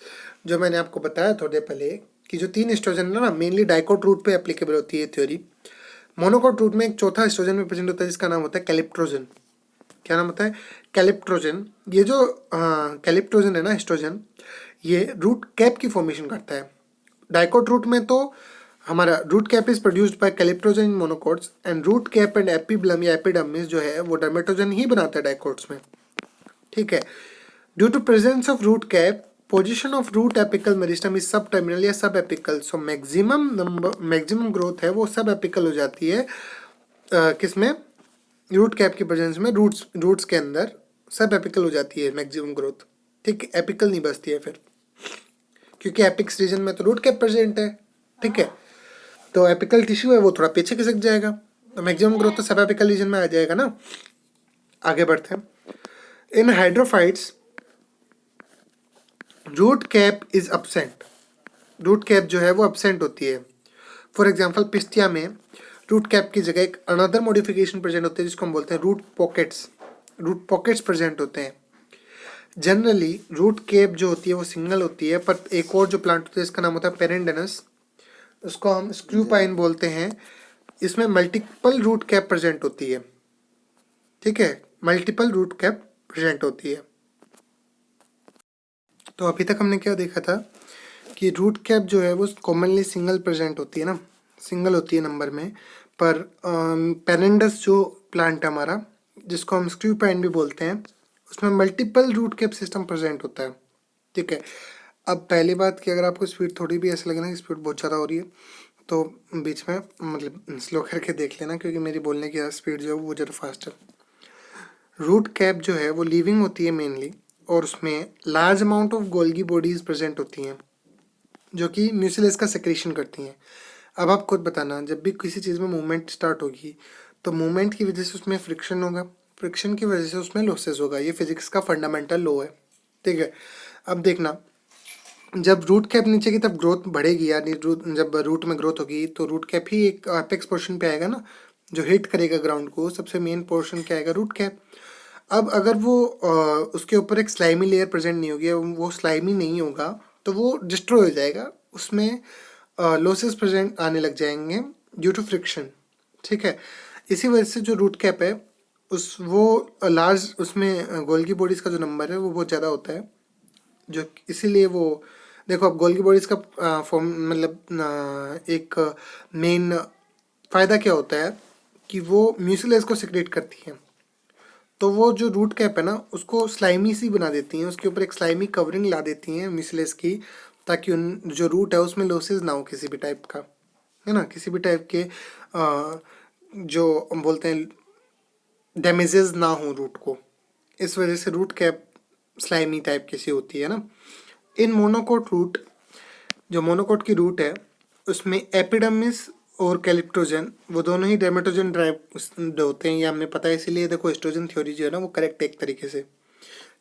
जो मैंने आपको बताया थोड़ी देर पहले कि जो 3 एस्ट्रोजन है ना मेनली डाइकोट रूट पे एप्लीकेबल होती है थ्योरी। मोनोकोट रूट में एक चौथा एस्ट्रोजन में प्रेजेंट होता है जिसका नाम होता है कैलिप्ट्रोजन। क्या नाम होता है? कैलिप्ट्रोजन। ये जो कैलिप्ट्रोजन है ना एस्ट्रोजन, ये रूट कैप की फॉर्मेशन करता है। डाइकोट रूट में तो हमारा root cap is produced by calyptrogen in monocots, and root cap and epiblem या एपिडर्मिस जो है वो डर्मेटोजन ही बनाता है डाइकोट्स में। ठीक है, due to presence of root cap, position of root apical meristem is sub terminal या sub apical. So maximum growth है वो सब एपिकल हो जाती है किसमें? रूट कैप की प्रेजेंस में रूट्स के अंदर सब एपिकल हो जाती है मैक्सिमम ग्रोथ। ठीक, एपिकल नहीं बचती है फिर, क्योंकि एपिक्स रीजन में तो रूट कैप प्रेजेंट है। ठीक है, तो एपिकल टिश्यू है वो थोड़ा पीछे खिसक जाएगा, तो मैक्सिमम ग्रोथ तो सब एपिकल रीजन में आ जाएगा ना। आगे बढ़ते हैं। In hydrophytes root cap is absent। Root cap जो है वो absent होती है। फॉर एग्जाम्पल पिस्टिया में रूट कैप की जगह एक अनदर मॉडिफिकेशन प्रेजेंट होते हैं जिसको हम बोलते हैं root pockets. Root pockets present होते हैं। जनरली रूट कैप जो होती है वो सिंगल होती है, पर एक और जो प्लांट होता है इसका नाम होता है पेरेंडेनस, उसको हम स्क्रू पाइन बोलते हैं। इसमें मल्टीपल रूट कैप प्रेजेंट होती है। ठीक है, मल्टीपल रूट कैप प्रेजेंट होती है। तो अभी तक हमने क्या देखा था कि रूट कैप जो है वो कॉमनली सिंगल प्रेजेंट होती है ना, सिंगल होती है नंबर में। पर पेरेंडस जो प्लांट है हमारा, जिसको हम स्क्रू पाइन भी बोलते हैं, उसमें multiple root cap system present होता है। ठीक है, अब पहली बात कि अगर आपको स्पीड थोड़ी भी ऐसा लगे ना कि स्पीड बहुत ज़्यादा हो रही है, तो बीच में मतलब स्लो करके देख लेना, क्योंकि मेरी बोलने की स्पीड जो है वो ज़रा फास्ट है। रूट कैप जो है वो लिविंग होती है मेनली, और उसमें large amount of Golgi bodies present होती हैं जो कि म्यूसिलेज का सेक्रेशन करती हैं। अब आप खुद बताना, जब भी किसी चीज़ में मूवमेंट स्टार्ट होगी तो मूवमेंट की वजह से उसमें फ्रिक्शन होगा, फ्रिक्शन की वजह से उसमें लॉसेस होगा। ये फिजिक्स का फंडामेंटल लॉ है। ठीक है, अब देखना, जब रूट कैप नीचे की तरफ ग्रोथ बढ़ेगी, यानी जब रूट में ग्रोथ होगी तो रूट कैप ही एक एपेक्स पोर्शन पे आएगा ना, जो हिट करेगा ग्राउंड को। सबसे मेन पोर्शन क्या आएगा? Root cap. अब अगर वो उसके ऊपर एक स्लाइमी लेयर प्रेजेंट नहीं होगी, वो स्लाइमी नहीं होगा, तो वो डिस्ट्रॉय हो जाएगा, उसमें लॉसेस प्रेजेंट आने लग जाएंगे ड्यू टू फ्रिक्शन। ठीक है, इसी वजह से जो रूट कैप है वो लार्ज, उसमें गोल्गी बॉडीज़ का जो नंबर है वो बहुत ज़्यादा होता है, जो इसीलिए वो देखो, अब गोल्गी बॉडीज़ का फॉर्म मतलब एक मेन फ़ायदा क्या होता है कि वो म्यूसिलेज को सिक्रेट करती है। तो वो जो रूट कैप है ना उसको स्लाइमी सी बना देती हैं, उसके ऊपर एक स्लाइमी कवरिंग ला देती हैं म्यूसिलेज की, ताकि उन जो रूट है उसमें लॉसेज ना हो किसी भी टाइप का, है ना, किसी भी टाइप के जो हम बोलते हैं डैमेजेस ना हो रूट को। इस वजह से रूट कैप स्लाइमी टाइप की सी होती है ना। इन मोनोकोट रूट, जो मोनोकोट की रूट है उसमें एपिडर्मिस और कैलिप्टोजन वो दोनों ही डर्मेटोजन ड्राइव होते हैं, ये हमने पता है। इसीलिए देखो एस्ट्रोजन थ्योरी जो है ना वो करेक्ट है एक तरीके से,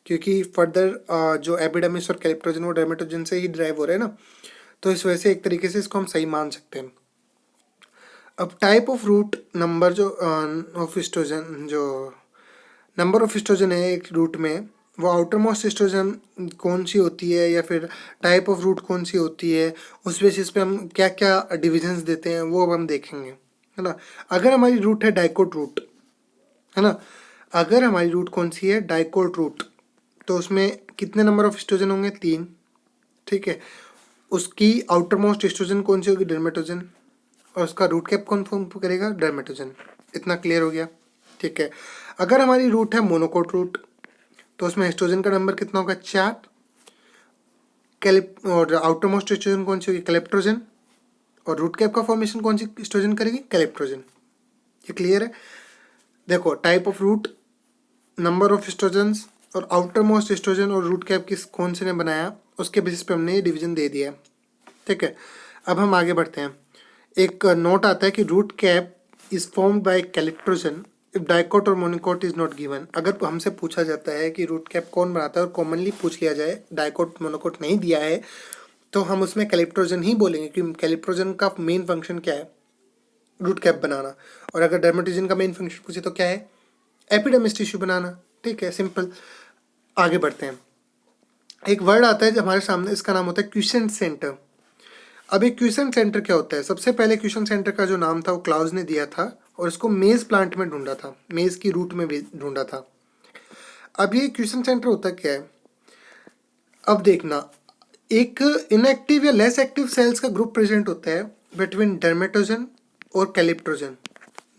क्योंकि फर्दर जो एपिडर्मिस और कैलिप्टोजन वो डर्मेटोजन से ही ड्राइव हो रहे हैं ना, तो इस वजह से एक तरीके से इसको हम सही मान सकते हैं। अब टाइप ऑफ रूट नंबर जो ऑफ एस्ट्रोजन, जो नंबर ऑफ एस्ट्रोजन है एक रूट में, वो आउटर मोस्ट एस्ट्रोजन कौन सी होती है या फिर टाइप ऑफ रूट कौन सी होती है, उस बेसिस पे हम क्या क्या डिविजन्स देते हैं वो अब हम देखेंगे, है ना। अगर हमारी रूट है डाइकोट रूट, है ना, अगर हमारी रूट कौन सी है? डाइकोट रूट, तो उसमें कितने नंबर ऑफ एस्ट्रोजन होंगे? 3। ठीक है, उसकी आउटर मोस्ट एस्ट्रोजन कौन सी होगी? डर्मेटोजन, और उसका रूट कैप कौन फॉर्म करेगा? डर्मेटोजन। इतना क्लियर हो गया? ठीक है, अगर हमारी रूट है मोनोकोट रूट, तो उसमें एस्ट्रोजन का नंबर कितना होगा? 4। और आउटर मोस्ट एस्ट्रोजन कौन सी होगी? कैलिप्टोजन, और रूट कैप का फॉर्मेशन कौन सी एस्ट्रोजन करेगी? कैलिप्ट्रोजन। ये क्लियर है? देखो type of root, number of histogens और आउटर मोस्ट एस्ट्रोजन और रूट कैप किस कौन से ने बनाया, उसके बेसिस पे हमने ये डिवीजन दे दिया है। ठीक है, अब हम आगे बढ़ते हैं। एक नोट आता है कि root cap is formed by calyptrogen if dicot और मोनोकोट इज नॉट गिवन। अगर हमसे पूछा जाता है कि रूट कैप कौन बनाता है और कॉमनली पूछ लिया जाए डाइकोट मोनोकोट नहीं दिया है, तो हम उसमें कैलिप्ट्रोजन ही बोलेंगे, क्योंकि कैलिप्ट्रोजन का मेन फंक्शन क्या है? रूट कैप बनाना। और अगर डर्मेटोजन का मेन फंक्शन पूछे तो क्या है? एपिडर्मिस टिश्यू बनाना। ठीक है, सिंपल। आगे बढ़ते हैं। एक वर्ड आता है जो हमारे सामने, इसका नाम होता है क्वेश्चन सेंटर। अब एक क्वेश्चन सेंटर क्या होता है? सबसे पहले क्वेश्चन सेंटर का जो नाम था वो क्लाउज ने दिया था और इसको मेज प्लांट में ढूंढा था, मेज की रूट में ढूंढा था। अब ये क्वेश्चन सेंटर होता क्या है? अब देखना, एक इनएक्टिव या लेस एक्टिव सेल्स का ग्रुप प्रेजेंट होता है बिटवीन डर्मेटोजन और कैलिप्ट्रोजन।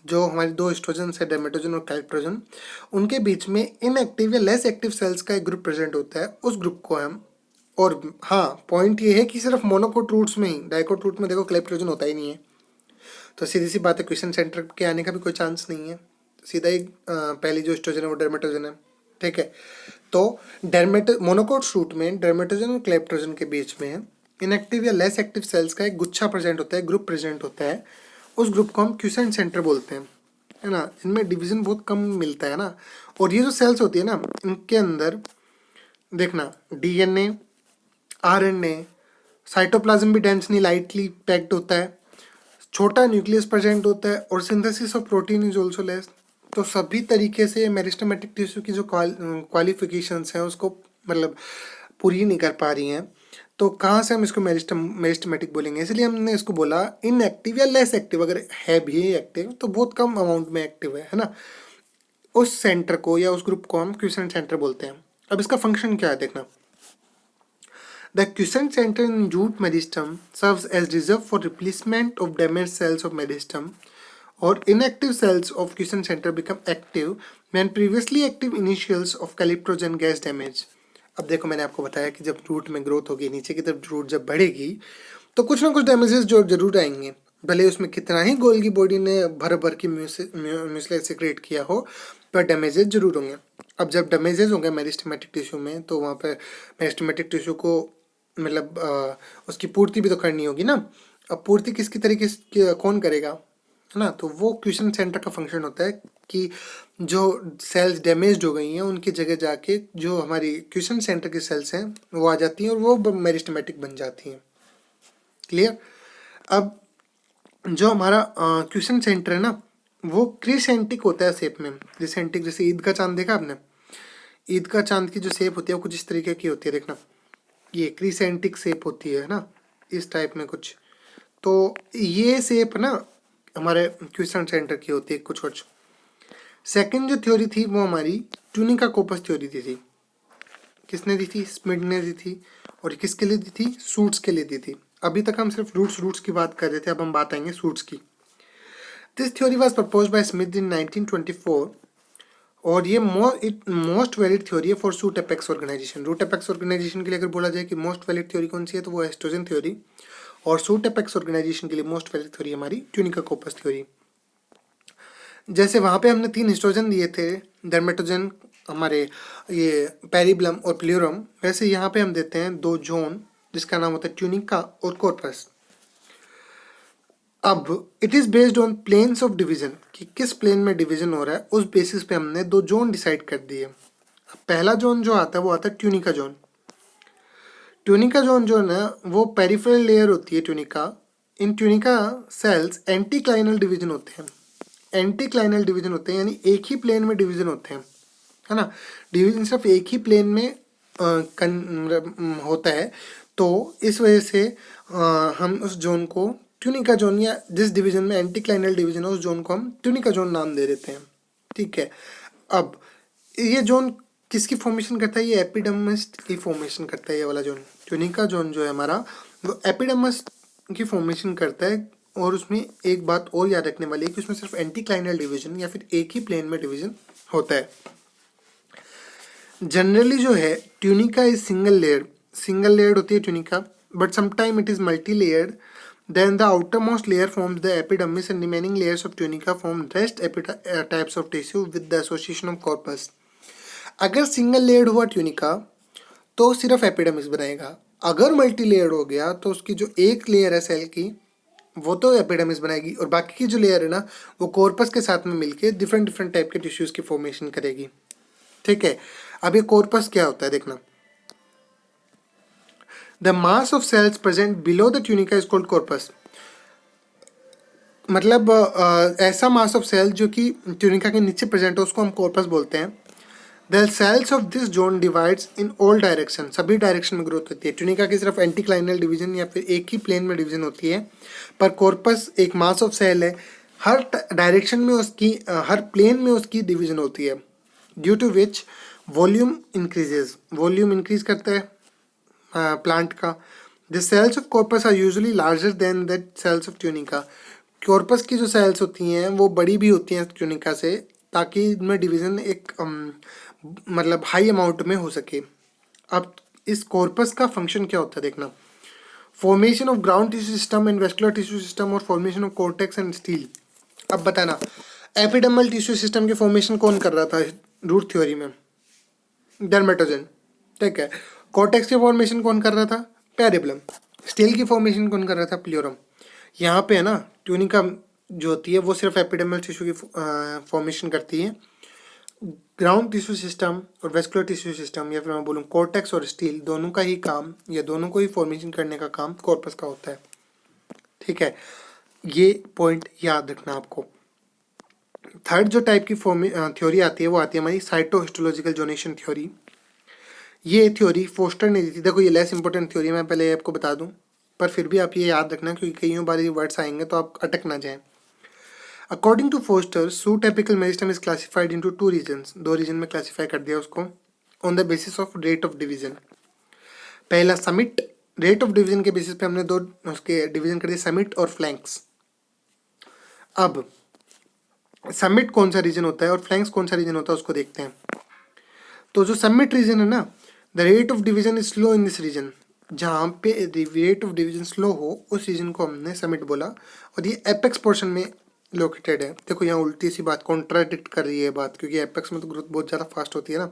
जो हमारे दो एस्ट्रोजन है, डर्मेटोजन और कैलिप्ट्रोजन, उनके बीच में इनएक्टिव या लेस एक्टिव सेल्स का एक ग्रुप प्रेजेंट होता है। उस ग्रुप को हम, और हाँ पॉइंट ये है कि सिर्फ मोनोकोट रूट्स में ही, डाइकोट रूट में देखो कैलिप्ट्रोजन होता ही नहीं है, तो सीधी सी बात है क्वेश्चन सेंटर के आने का भी कोई चांस नहीं है। सीधा ही पहली जो एस्ट्रोजन है वो डर्मेटोजन है। ठीक है, तो मोनोकोट रूट में डर्मेटोजन और कैलिप्ट्रोजन के बीच में इनएक्टिव या लेस एक्टिव सेल्स का एक गुच्छा प्रेजेंट होता है, ग्रुप प्रेजेंट होता है। उस ग्रुप को हम क्वेश्चन सेंटर बोलते हैं, है ना। इनमें डिवीजन बहुत कम मिलता है ना। और ये जो सेल्स होती है ना, इनके अंदर देखना डीएनए, आरएनए, साइटोप्लाज्म भी डेंसली लाइटली पैक्ड होता है, छोटा न्यूक्लियस प्रेजेंट होता है और synthesis of protein is also less. तो सभी तरीके से मेरिस्टेमेटिक टिश्यू की जो क्वालिफिकेशंस हैं उसको मतलब पूरी नहीं कर पा रही हैं। तो कहाँ से हम इसको मेरिस्टेमेटिक बोलेंगे? इसलिए हमने इसको बोला इनएक्टिव या लेस एक्टिव। अगर है भी एक्टिव तो बहुत कम अमाउंट में एक्टिव है ना। उस सेंटर को या उस ग्रुप को हम क्वेश्चन सेंटर बोलते हैं। अब इसका फंक्शन क्या है देखना। The quiescent center in jute meristem serves as reserve for replacement of damaged cells of meristem, or inactive cells of quiescent center become active when previously active initials of calyptrogen gas damage. अब देखो मैंने आपको बताया कि जब root में growth होगी, नीचे की तरफ रूट जब बढ़ेगी तो कुछ ना कुछ डैमेजेस जो जरूर आएंगे, भले उसमें कितना ही गोल्गी बॉडी ने भर भर की म्यूसलेट सिक्रेट किया हो, पर डैमेजेस जरूर होंगे। अब जब डैमेजेस होंगे मेरिस्टेमेटिक टिश्यू में, तो वहाँ पर मेरिस्टेमेटिक टिश्यू को मतलब उसकी पूर्ति भी तो करनी होगी ना। अब पूर्ति किसकी तरीके से कौन करेगा, है ना। तो वो क्वेश्चन सेंटर का फंक्शन होता है कि जो सेल्स डैमेज हो गई हैं उनकी जगह जाके जो हमारी क्वेश्चन सेंटर की सेल्स हैं वो आ जाती हैं और वो मेरिस्टेमेटिक बन जाती हैं। क्लियर? अब जो हमारा क्वेश्चन सेंटर है ना, वो क्रिसेंटिक होता है शेप में। क्रिसेंटिक जैसे ईद का चांद देखा आपने? ईद का चांद की जो शेप होती है वो कुछ इस तरीके की होती है, देखना ये क्रिसेंटिक शेप होती है ना, इस टाइप में कुछ। तो ये शेप ना हमारे क्वेश्चन सेंटर की होती है कुछ कुछ। सेकंड जो थ्योरी थी वो हमारी ट्यूनिका कोपस थ्योरी दी थी। किसने दी थी? स्मिड ने दी थी। और किसके लिए दी थी? सूट्स के लिए दी थी। अभी तक हम सिर्फ रूट्स की बात कर रहे थे, अब हम बात आएंगे सूट्स की। This theory was proposed by Smith in 1924 और ये मोस्ट वैलिड थ्योरी है for shoot apex organisation. Root apex organisation के लिए अगर बोला जाए कि मोस्ट वैलिड थ्योरी कौन सी है, तो वो एस्ट्रोजन थ्योरी। और सूट एपेक्स ऑर्गेनाइजेशन के लिए मोस्ट वैलिड थ्योरी हमारी ट्यूनिका कोपस थ्योरी। जैसे वहाँ पे हमने 3 एस्ट्रोजन दिए थे, डर्मेटोजन, हमारे ये पेरिब्लम और प्ल्यूरम, वैसे यहाँ पे हम देते हैं 2 जोन जिसका नाम होता है ट्यूनिका और कॉर्पस। अब it is based on planes of division, कि किस प्लेन में डिवीजन हो रहा है, उस बेसिस पे हमने 2 जोन डिसाइड कर दिए। पहला जोन जो आता है वो आता है ट्यूनिका जोन। ट्यूनिका जोन जो है ना वो पेरिफेरल लेयर होती है ट्यूनिका। इन ट्यूनिका सेल्स एंटीक्लाइनल डिवीजन होते हैं। एंटीक्लाइनल डिवीजन होते हैं यानी एक ही प्लेन में डिवीजन होते हैं, है ना। डिवीजन सिर्फ एक ही प्लेन में होता है, तो इस वजह से हम उस जोन को ट्यूनिका जोन, या जिस डिवीजन में एंटीक्लाइनल डिवीजन है उस जोन को हम ट्यूनिका जोन नाम दे देते हैं। ठीक है, अब ये जोन किसकी फॉर्मेशन करता है? ये एपिडर्मिस की फॉर्मेशन करता है। ये वाला जोन ट्यूनिका जोन जो है हमारा वो एपिडर्मिस की फॉर्मेशन करता है। और उसमें एक बात और याद रखने वाली है कि उसमें सिर्फ एंटीक्लाइनल डिवीजन या फिर एक ही प्लेन में डिवीजन होता है। जनरली जो है ट्यूनिका इज सिंगल लेयर्ड होती है tunica, but sometime it is multi layered Then the outermost layer forms the epidermis and remaining layers of tunica form rest types of tissue with the association of corpus. अगर single layered हुआ tunica तो सिर्फ epidermis बनाएगा, अगर multi layered हो गया तो उसकी जो एक लेयर है सेल की वो तो एपिडर्मिस बनाएगी और बाकी की जो लेयर है ना वो कॉर्पस के साथ में मिलके डिफरेंट डिफरेंट टाइप के टिश्यूज की फॉर्मेशन करेगी। ठीक है, अब ये कॉर्पस क्या होता है देखना। The mass of cells present below the tunica is called corpus. मतलब ऐसा मास ऑफ सेल जो कि ट्यूनिका के नीचे प्रेजेंट हो उसको हम कॉर्पस बोलते हैं। The cells of this zone divides in all direction, सभी डायरेक्शन में ग्रोथ होती है। ट्यूनिका की सिर्फ एंटीक्लाइनल डिवीजन या फिर एक ही प्लेन में डिवीजन होती है, पर कॉर्पस एक मास ऑफ सेल है, हर डायरेक्शन में उसकी हर प्लेन में उसकी डिवीजन होती है। Due to which volume increases, volume increase करता है प्लांट का। The cells of corpus are usually larger than the cells of tunica. Corpus की जो सेल्स होती हैं वो बड़ी भी होती हैं ट्यूनिका से, ताकि इनमें डिवीजन एक मतलब हाई अमाउंट में हो सके। अब इस कॉर्पस का फंक्शन क्या होता है देखना। Formation of ground tissue system and vascular tissue system और formation of cortex and stele. अब बताना एपिडर्मल टिश्यू सिस्टम की फॉर्मेशन कौन कर रहा था रूट थ्योरी में? डर्मेटोजन। ठीक है, कॉर्टेक्स की फॉर्मेशन कौन कर रहा था? पेरिबलम। स्टील की फॉर्मेशन कौन कर रहा था? प्लियोरम। यहाँ पे है ना ट्यूनिका जो होती है वो सिर्फ एपिडर्मल टिश्यू की फॉर्मेशन करती है। ग्राउंड टिश्यू सिस्टम और वेस्कुलर टिश्यू सिस्टम या फिर मैं बोलूँ कॉर्टेक्स और स्टील, दोनों का ही काम या दोनों को ही फॉर्मेशन करने का काम कॉर्पस का होता है। ठीक है, ये पॉइंट याद रखना आपको। थर्ड जो टाइप की थ्योरी आती है वो आती है हमारी साइटोहिस्टोलॉजिकल जोनेशन थ्योरी। ये थ्योरी फोस्टर ने दी थी। देखो ये लेस इंपॉर्टेंट थ्योरी मैं पहले आपको बता दूं, पर फिर भी आप ये याद रखना क्योंकि कई बार ये वर्ड्स आएंगे तो आप अटक ना जाएं। According to Foster shoot apical meristem is classified into two regions, दो रीजन में क्लासीफाई कर दिया उसको on the basis of rate of division. पहला समिट, रेट ऑफ डिवीजन के बेसिस पे हमने दो उसके डिवीजन कर दिए, समिट और फ्लैंक्स। अब समिट कौन सा रीजन होता है और फ्लैंक्स कौन सा रीजन होता है उसको देखते हैं। तो जो समिट रीजन है ना, the rate of division is slow in this region. जहाँ पे रेट ऑफ डिवीजन स्लो हो उस रीजन को हमने समिट बोला, और ये एपेक्स पोर्शन में लोकेटेड है। देखो यहाँ उल्टी सी बात कॉन्ट्राडिक्ट कर रही है बात, क्योंकि एपेक्स में तो ग्रोथ बहुत ज़्यादा फास्ट होती है ना,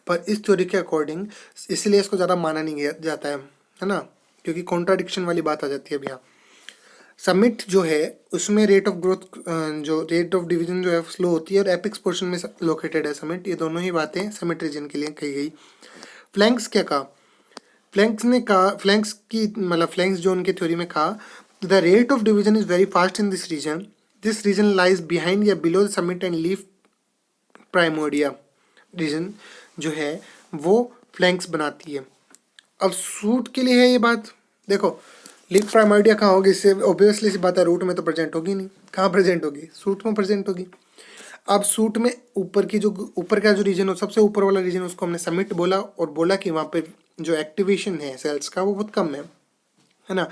पर इस थ्योरी के अकॉर्डिंग इसलिए इसको ज़्यादा माना नहीं जाता है ना, क्योंकि कॉन्ट्राडिक्शन वाली बात आ जाती है अब यहाँ। समिट जो है उसमें रेट ऑफ ग्रोथ जो रेट ऑफ डिवीजन जो है स्लो होती है, और एपिक्स पोर्शन में लोकेटेड है समिट। ये दोनों ही बातें समिट रीजन के लिए कही गई। फ्लैंक्स क्या कहा? फ्लैंक्स ने कहा, फ्लैंक्स की मतलब फ्लैंक्स जोन की थ्योरी में कहा the rate of division is very fast in this region, this region lies behind या below the summit and leaf primordia. Region जो है वो फ्लैंक्स बनाती है। अब सूट के लिए है ये बात। देखो लीफ प्राइमोडिया कहाँ होगी? इससे ऑब्वियसली सी बात है रूट में तो प्रेजेंट होगी नहीं, कहाँ प्रेजेंट होगी? सूट में प्रेजेंट होगी। अब सूट में ऊपर की जो ऊपर का जो रीजन हो, सबसे ऊपर वाला रीजन, उसको हमने समिट बोला, और बोला कि वहाँ पे जो एक्टिवेशन है सेल्स का वो बहुत कम है ना।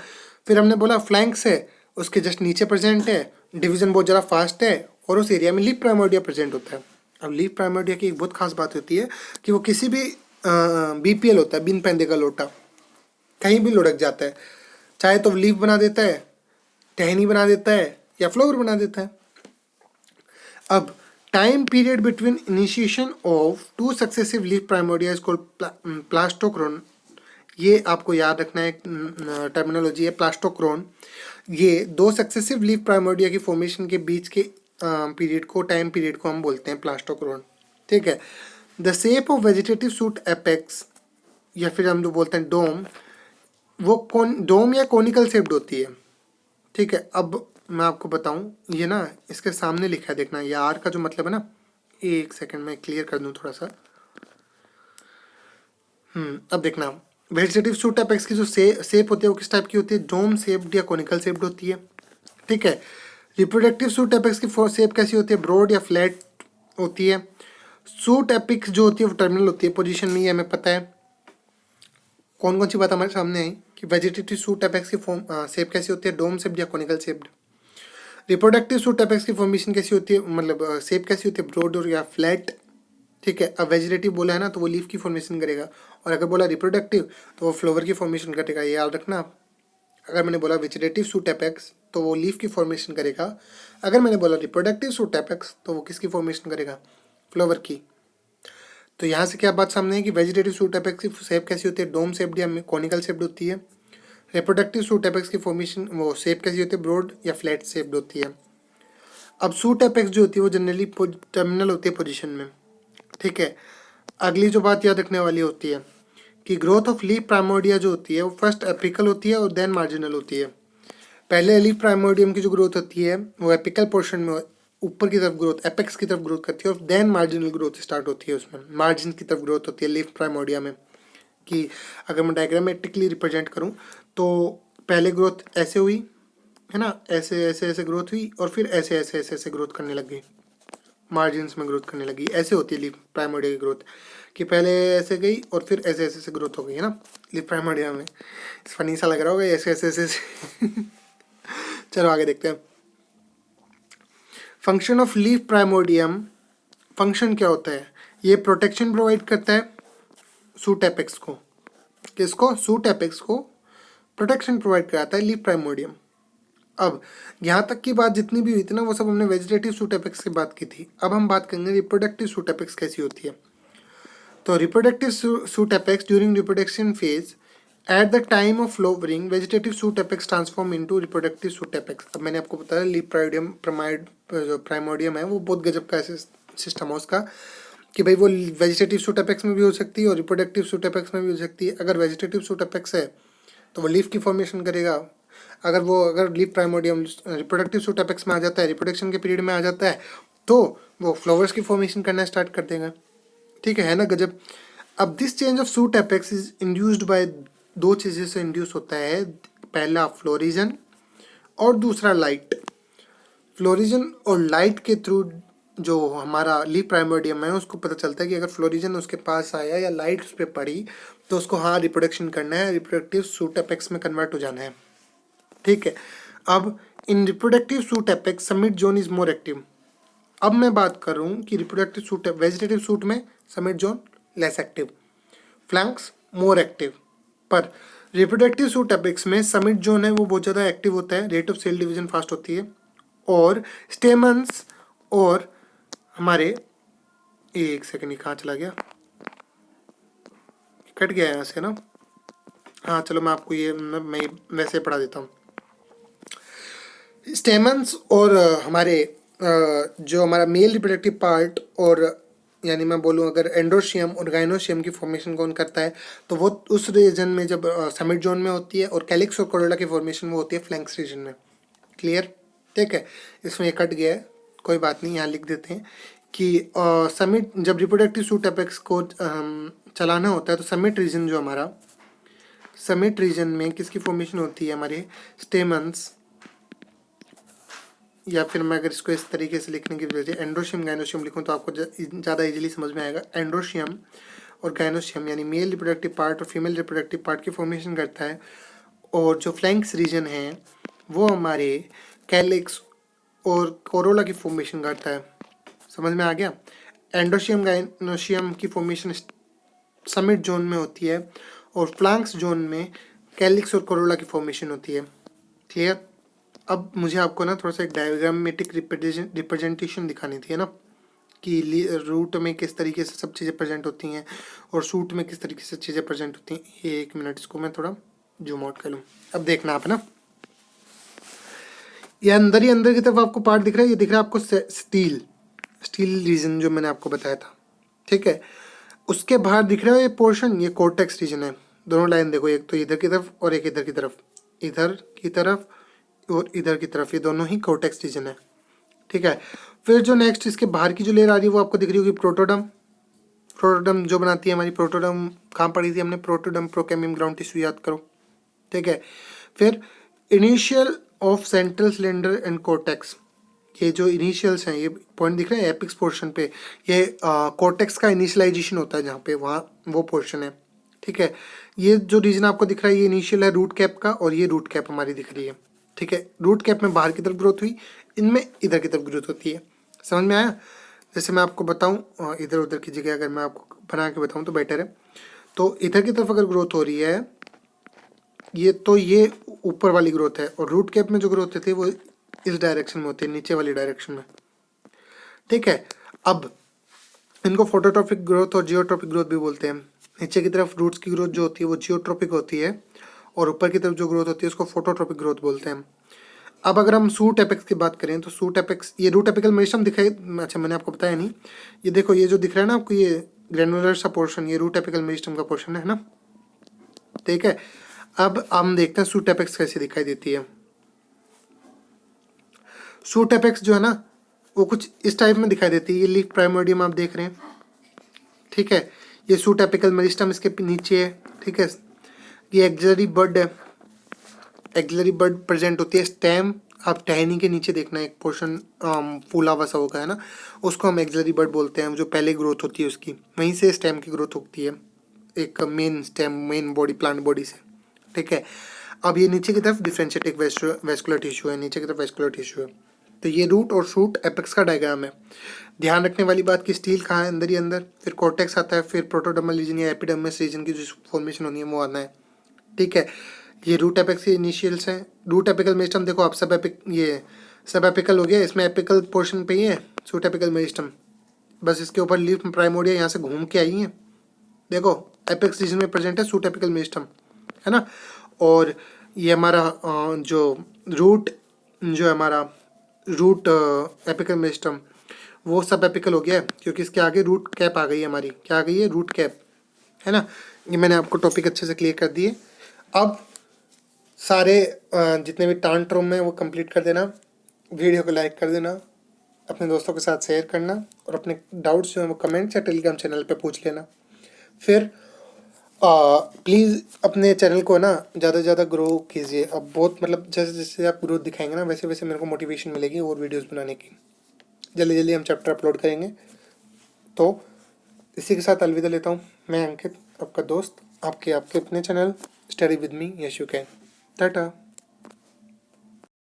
फिर हमने बोला फ्लैंक्स है, उसके जस्ट नीचे प्रेजेंट है, डिवीजन बहुत ज़्यादा फास्ट है, और उस एरिया में लीफ प्राइमोडिया प्रेजेंट होता है। अब लीफ प्राइमोडिया की एक बहुत खास बात होती है कि वो किसी भी बीपीएल होता है, बिन पैंदे का लोटा, कहीं भी लुढ़क जाता है, चाहे तो लीफ बना देता है, टहनी बना देता है, या फ्लावर बना देता है। अब time period between initiation of two successive leaf primordia is called plastochron. ये आपको याद रखना है, टर्मिनोलॉजी है प्लास्टोक्रोन। ये दो सक्सेसिव लीफ प्राइमोडिया की फॉर्मेशन के बीच के पीरियड को, टाइम पीरियड को हम बोलते हैं प्लास्टोक्रोन। ठीक है, the shape of vegetative suit apex, या फिर हम जो बोलते हैं डोम, वो डोम या कोनिकल शेप्ड होती है। ठीक है, अब मैं आपको बताऊं, ये ना इसके सामने लिखा है, देखना ये आर का जो मतलब है ना, एक सेकंड में क्लियर कर दूं थोड़ा सा। अब देखना वेजिटेटिव सूट एपेक्स की जो शेप होती है वो किस टाइप की होती है? डोम शेप्ड या कोनिकल शेप्ड होती है। ठीक है, रिप्रोडक्टिव सूट एपेक्स की शेप कैसी होती है? ब्रॉड या फ्लैट होती है। सूट एपिक्स जो होती है वो टर्मिनल होती है पोजीशन में, ये हमें पता है। कौन कौन सी बात हमारे सामने आई कि वेजिटेटिव सूट एपेक्स की शेप कैसी होती है? डोम शेप्ड या conical shaped. Reproductive shoot apex की फॉर्मेशन कैसी होती है, मतलब शेप कैसी होती है? ब्रॉड और या फ्लैट। ठीक है, अब वेजिटेटिव बोला है ना तो वो लीफ की फॉर्मेशन करेगा, और अगर बोला रिप्रोडक्टिव तो वो फ्लावर की फॉर्मेशन करेगा, ये याद रखना आप। अगर मैंने बोला वेजिटेटिव शूट एपेक्स तो वो लीफ की फॉर्मेशन करेगा। अगर मैंने बोला रिप्रोडक्टिव शूट एपेक्स तो वो किसकी फॉर्मेशन करेगा? फ्लावर की। तो यहाँ से क्या बात सामने है कि वेजिटेटिव शूट एपेक्स की शेप कैसी होती है? डोम शेप्ड या कॉनिकल शेप्ड होती है। रिप्रोडक्टिव शूट एपेक्स की फॉर्मेशन वो शेप कैसी होती है? ब्रॉड या फ्लैट शेप्ड होती है। अब शूट एपेक्स जो होती है वो जनरली टर्मिनल होती है पोजीशन में, ठीक है। अगली जो बात याद रखने वाली होती है कि ग्रोथ ऑफ लीफ प्राइमोर्डिया जो होती है वो फर्स्ट एपिकल होती है और देन मार्जिनल होती है। पहले लीफ प्राइमोर्डियम की जो ग्रोथ होती है वो एपिकल पोर्शन में ऊपर की तरफ ग्रोथ एपेक्स की तरफ ग्रोथ करती है और देन मार्जिनल ग्रोथ स्टार्ट होती है, उसमें मार्जिन की तरफ ग्रोथ होती है लीफ प्राइमोर्डिया में। कि अगर मैं डायग्रामेटिकली रिप्रेजेंट करूँ तो पहले ग्रोथ ऐसे हुई है ना, ऐसे ऐसे ऐसे ग्रोथ हुई और फिर ऐसे ऐसे ऐसे ऐसे ग्रोथ करने लग गई, मार्जिन्स में ग्रोथ करने लगी। ऐसे होती है लीफ प्राइमोर्डिया की ग्रोथ कि पहले ऐसे गई और फिर ऐसे ऐसे ऐसे ग्रोथ हो गई है ना लीफ प्राइमोर्डिया में। फनी सा लग रहा होगा ऐसे ऐसे ऐसे, ऐसे। चलो आगे देखते हैं। फंक्शन ऑफ लीफ प्राइमोर्डियम, फंक्शन क्या होता है? ये प्रोटेक्शन प्रोवाइड करता है सूट एपेक्स को। किसको? सूट एपेक्स को प्रोटेक्शन प्रोवाइड कराता है लीफ प्राइमोर्डियम। अब यहाँ तक की बात जितनी भी हुई थी ना वो सब हमने वेजिटेटिव सूट एपेक्स की बात की थी। अब हम बात करेंगे रिप्रोडक्टिव सूट एपेक्स कैसी होती है। तो reproductive shoot apex during reproduction phase at the time of flowering vegetative suit apex transform into reproductive shoot apex. अब मैंने आपको बताया लीफ प्राइमोर्डियम है वो बहुत गजब का ऐसे सिस्टम है उसका कि भाई वो वेजिटेटिव सूट एपेक्स में भी हो सकती है और रिप्रोडक्टिव सूट एपेक्स में भी हो सकती है। अगर वेजिटेटिव सूट एपेक्स है तो वो लीफ की फॉर्मेशन करेगा। अगर लीफ प्राइमोर्डियम रिप्रोडक्टिव सूट एपेक्स में आ जाता है, रिप्रोडक्शन के पीरियड में आ जाता है, तो वो फ्लावर्स की फॉर्मेशन करना स्टार्ट कर देगा, ठीक है ना गजब। अब this change of suit apex is induced by दो चीज़ें से इंड्यूस होता है, पहला फ्लोरिजन और दूसरा लाइट। फ्लोरिजन और लाइट के थ्रू जो हमारा लीफ प्राइमोर्डियम है उसको पता चलता है कि अगर फ्लोरिजन उसके पास आया या लाइट उस पर पड़ी तो उसको हाँ रिप्रोडक्शन करना है, रिप्रोडक्टिव सूट एपेक्स में कन्वर्ट हो जाना है, ठीक है। अब in reproductive shoot apex summit zone is more active. अब मैं बात करूं कि रिप्रोडक्टिव सूट वेजिटेटिव सूट में summit zone less active, flanks more active, पर रिप्रोडक्टिव सूट एपेक्स में समिट जोन है वो बहुत ज़्यादा एक्टिव होता है, rate of cell division fast होती है और स्टेमन्स और हमारे एक सेकंड कहाँ चला गया, कट गया यहाँ से ना। हाँ चलो मैं आपको ये मैं वैसे पढ़ा देता हूँ। स्टेमन्स और हमारे जो हमारा मेल रिप्रोडक्टिव पार्ट और यानी मैं बोलूँ अगर एंड्रोशियम और गाइनोशियम की फॉर्मेशन कौन करता है तो वो उस रीजन में जब समिट जोन में होती है और कैलिक्स और कोरोला की फॉर्मेशन वो होती है फ्लैंक्स रीजन में। क्लियर, ठीक है। इसमें ये कट गया है, कोई बात नहीं, यहाँ लिख देते हैं कि समिट जब रिप्रोडक्टिव सूट एपेक्स को चलाना होता है तो समिट रीजन जो हमारा समिट रीजन में किसकी फॉर्मेशन होती है? हमारे स्टेमन्स, या फिर मैं अगर इसको इस तरीके से लिखने की वजह से एंड्रोशियम गाइनोशियम लिखूँ तो आपको ज़्यादा इजीली समझ में आएगा। एंड्रोशियम और गाइनोशियम यानी मेल रिप्रोडक्टिव पार्ट और फीमेल रिप्रोडक्टिव पार्ट की फॉर्मेशन करता है और जो फ्लैंक्स रीजन है वो हमारे कैलिक्स और कोरोला की फॉर्मेशन करता है। समझ में आ गया? एंड्रोशियम गाइनोशियम की फॉर्मेशन समिट जोन में होती है और फ्लैंक्स जोन में कैलिक्स और कोरोला की फॉर्मेशन होती है। क्लियर? अब मुझे आपको ना थोड़ा सा एक डायग्रामेटिक रिप्रेजेंटेशन दिखानी थी, है ना, कि रूट में किस तरीके से सब चीज़ें प्रेजेंट होती हैं और सूट में किस तरीके से चीज़ें प्रेजेंट होती हैं। ये एक मिनट, इसको मैं थोड़ा जूम आउट कर लूँ। अब देखना आप ना, ये अंदर ही अंदर की तरफ आपको पार्ट दिख रहा है, ये दिख रहा है आपको स्टील रीजन जो मैंने आपको बताया था, ठीक है। उसके बाहर दिख रहा है ये पोर्शन, ये कोर्टेक्स रीजन है। दोनों लाइन देखो, एक तो इधर की तरफ और एक इधर की तरफ, इधर की तरफ और इधर की तरफ, ये दोनों ही कोर्टेक्स रीजन है, ठीक है। फिर जो नेक्स्ट इसके बाहर की जो लेयर आ रही है वो आपको दिख रही होगी प्रोटोडर्म। प्रोटोडर्म जो बनाती है हमारी प्रोटोडर्म, कहाँ पढ़ी थी हमने? प्रोटोडर्म प्रोकैम्बियम ग्राउंड टिश्यू, याद करो, ठीक है। फिर initial of central cylinder and cortex, ये जो इनिशियल्स हैं, ये पॉइंट दिख रहे हैं एपिक्स पोर्शन पे, ये कोर्टेक्स का इनिशियलाइजेशन होता है जहाँ पे, वहाँ वो पोर्शन है, ठीक है। ये जो रीजन आपको दिख रहा है ये इनिशियल है रूट कैप का और ये रूट कैप हमारी दिख रही है, ठीक है। रूट कैप में बाहर की तरफ ग्रोथ हुई, इनमें इधर की तरफ ग्रोथ होती है। समझ में आया? जैसे मैं आपको बताऊं इधर उधर की जगह अगर मैं आपको बना के बताऊं तो बेटर है। तो इधर की तरफ अगर ग्रोथ हो रही है ये ऊपर वाली ग्रोथ है, और रूट कैप में जो ग्रोथ होती है वो इस डायरेक्शन में होती है, नीचे वाली डायरेक्शन में। ठीक है, अब इनको फोटोट्रॉपिक ग्रोथ और जियोट्रॉपिक ग्रोथ भी बोलते हैं। नीचे की तरफ रूट्स की ग्रोथ जो होती है वो जियोट्रॉपिक होती है, और ऊपर की तरफ जो ग्रोथ होती है उसको फोटोट्रॉपिक ग्रोथ बोलते हैं। अब अगर हम सूट एपेक्स की बात करें तो सूट एपेक्स, ये रूट एपिकल मेरिस्टम दिखाई, अच्छा मैंने आपको बताया नहीं, ये देखो ये जो दिख रहा है ना आपको, ये ग्रेनुलर सा पोर्शन, ये रूट एपिकल मेरिस्टम का पोर्शन है ना। ठीक है, अब हम देखते हैं सूट एपेक्स कैसे दिखाई देती है। सूट एपेक्स जो है ना वो कुछ इस टाइप में दिखाई देती है। ये लीफ प्राइमोडियम आप देख रहे हैं। ठीक है, ये सूट एपिकल मेरिस्टम इसके नीचे है। ठीक है, ये एक्सिलरी बड है, एक्सिलरी बड प्रेजेंट होती है। स्टेम आप टहनी के नीचे देखना, एक पोर्शन फूला हुआ सा होगा है ना, उसको हम एक्सिलरी बड बोलते हैं, जो पहले ग्रोथ होती है उसकी, वहीं से स्टेम की ग्रोथ होती है, एक main stem, main body, plant body से। ठीक है, अब ये नीचे की तरफ डिफरेंशिएटिक वेस्कुलर टिश्यू है, नीचे की तरफ वेस्कुलर टिश्यू है। तो ये रूट और शूट एपेक्स का डायग्राम है। ध्यान रखने वाली बात कि स्टील कहाँ है, अंदर ही अंदर, फिर कॉर्टेक्स आता है, फिर प्रोटोडर्मल रीजन या एपिडर्मिस रीजन की जो फॉर्मेशन होनी है वो आना है। ठीक है, ये रूट एपेक्स के इनिशियल्स हैं। रूट एपिकल मेरिस्टम देखो आप, ये सब एपिकल हो गया, इसमें एपिकल पोर्शन पे ही है सूट एपिकल मेरिस्टम, बस इसके ऊपर लीफ प्राइमोडिया यहाँ से घूम के आई है। देखो एपेक्स रीजन में प्रेजेंट है सूट एपिकल मेरिस्टम, है ना। और ये हमारा जो रूट, जो हमारा रूट एपिकल मेरिस्टम, वो सब एपिकल हो गया है, क्योंकि इसके आगे रूट कैप आ गई है हमारी। क्या आ गई है? रूट कैप, है ना। ये मैंने आपको टॉपिक अच्छे से क्लियर कर दिए। अब सारे जितने भी टांट्रोम हैं वो कंप्लीट कर देना, वीडियो को लाइक कर देना, अपने दोस्तों के साथ शेयर करना, और अपने डाउट्स जो हैं वो कमेंट्स या टेलीग्राम चैनल पे पूछ लेना। फिर प्लीज़ अपने चैनल को ना ज़्यादा से ज़्यादा ग्रो कीजिए। अब बहुत मतलब जैसे जैसे आप ग्रोथ दिखाएंगे ना, वैसे वैसे मेरे को मोटिवेशन मिलेगी और वीडियोस बनाने की। जल्दी जल्दी हम चैप्टर अपलोड करेंगे। तो इसी के साथ अलविदा लेता हूँ। मैं अंकित, आपका दोस्त, आपके अपने channel study with me yes you can. Tata.